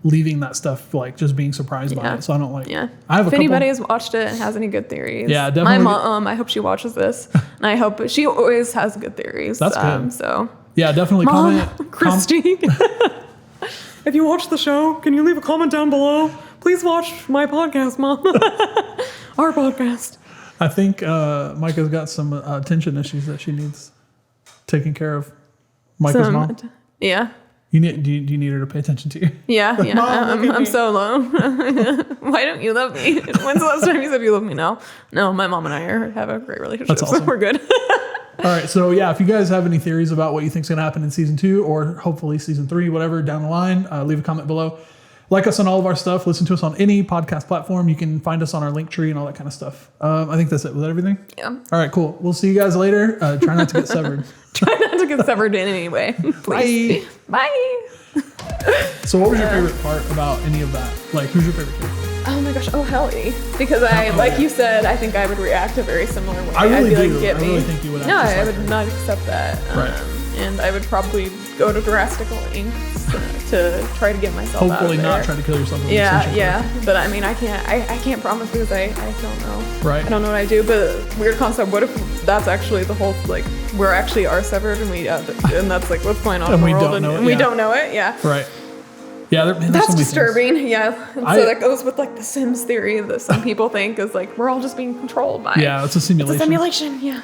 leaving that stuff like just being surprised by it. So I don't like. Yeah. I have if a couple. anybody has watched it and has any good theories, Yeah, definitely. My mom, I hope she watches this, and I hope she always has good theories. That's good. So Yeah, definitely Mom, comment. Christy, if you watch the show, can you leave a comment down below? Please watch my podcast, Mom. Our podcast. I think Micah's got some attention issues that she needs taken care of. Micah's mom. Yeah. Do you need her to pay attention to you? Yeah, Mom, look at I'm me. so alone. Why don't you love me? When's the last time you said you love me? No, my mom and I have a great relationship, That's awesome. so we're good. All right, so yeah, if you guys have any theories about what you think's going to happen in season 2 or hopefully season 3, whatever, down the line, leave a comment below. Like us on all of our stuff. Listen to us on any podcast platform. You can find us on our link tree and all that kind of stuff. I think that's it. Was that everything? Yeah. All right, cool. We'll see you guys later. Try not to get severed. Try not to get severed in any way. Please. Bye. So what was your favorite part about any of that? Like, who's your favorite character? Oh my gosh, Helly. Because like you said, I think I would react a very similar way. I really I'd be do. like, get I me. really think you would No, actually I like would her. not accept that. Right. And I would probably go to drastical lengths to try to get myself out Hopefully of there. not try to kill yourself. in the Yeah, essential yeah. But I mean, I can't promise because I don't know. Right. I don't know what I do. But weird concept. What if that's actually the whole, like, we're actually are severed and and that's like what's going on And in we the world don't know it, we yeah. don't know it. Yeah. Right. Yeah, there's so That's many disturbing, yeah. And I- so that goes with like the Sims theory that some people think is like we're all just being controlled by. Yeah, it's a simulation. It's a simulation, yeah.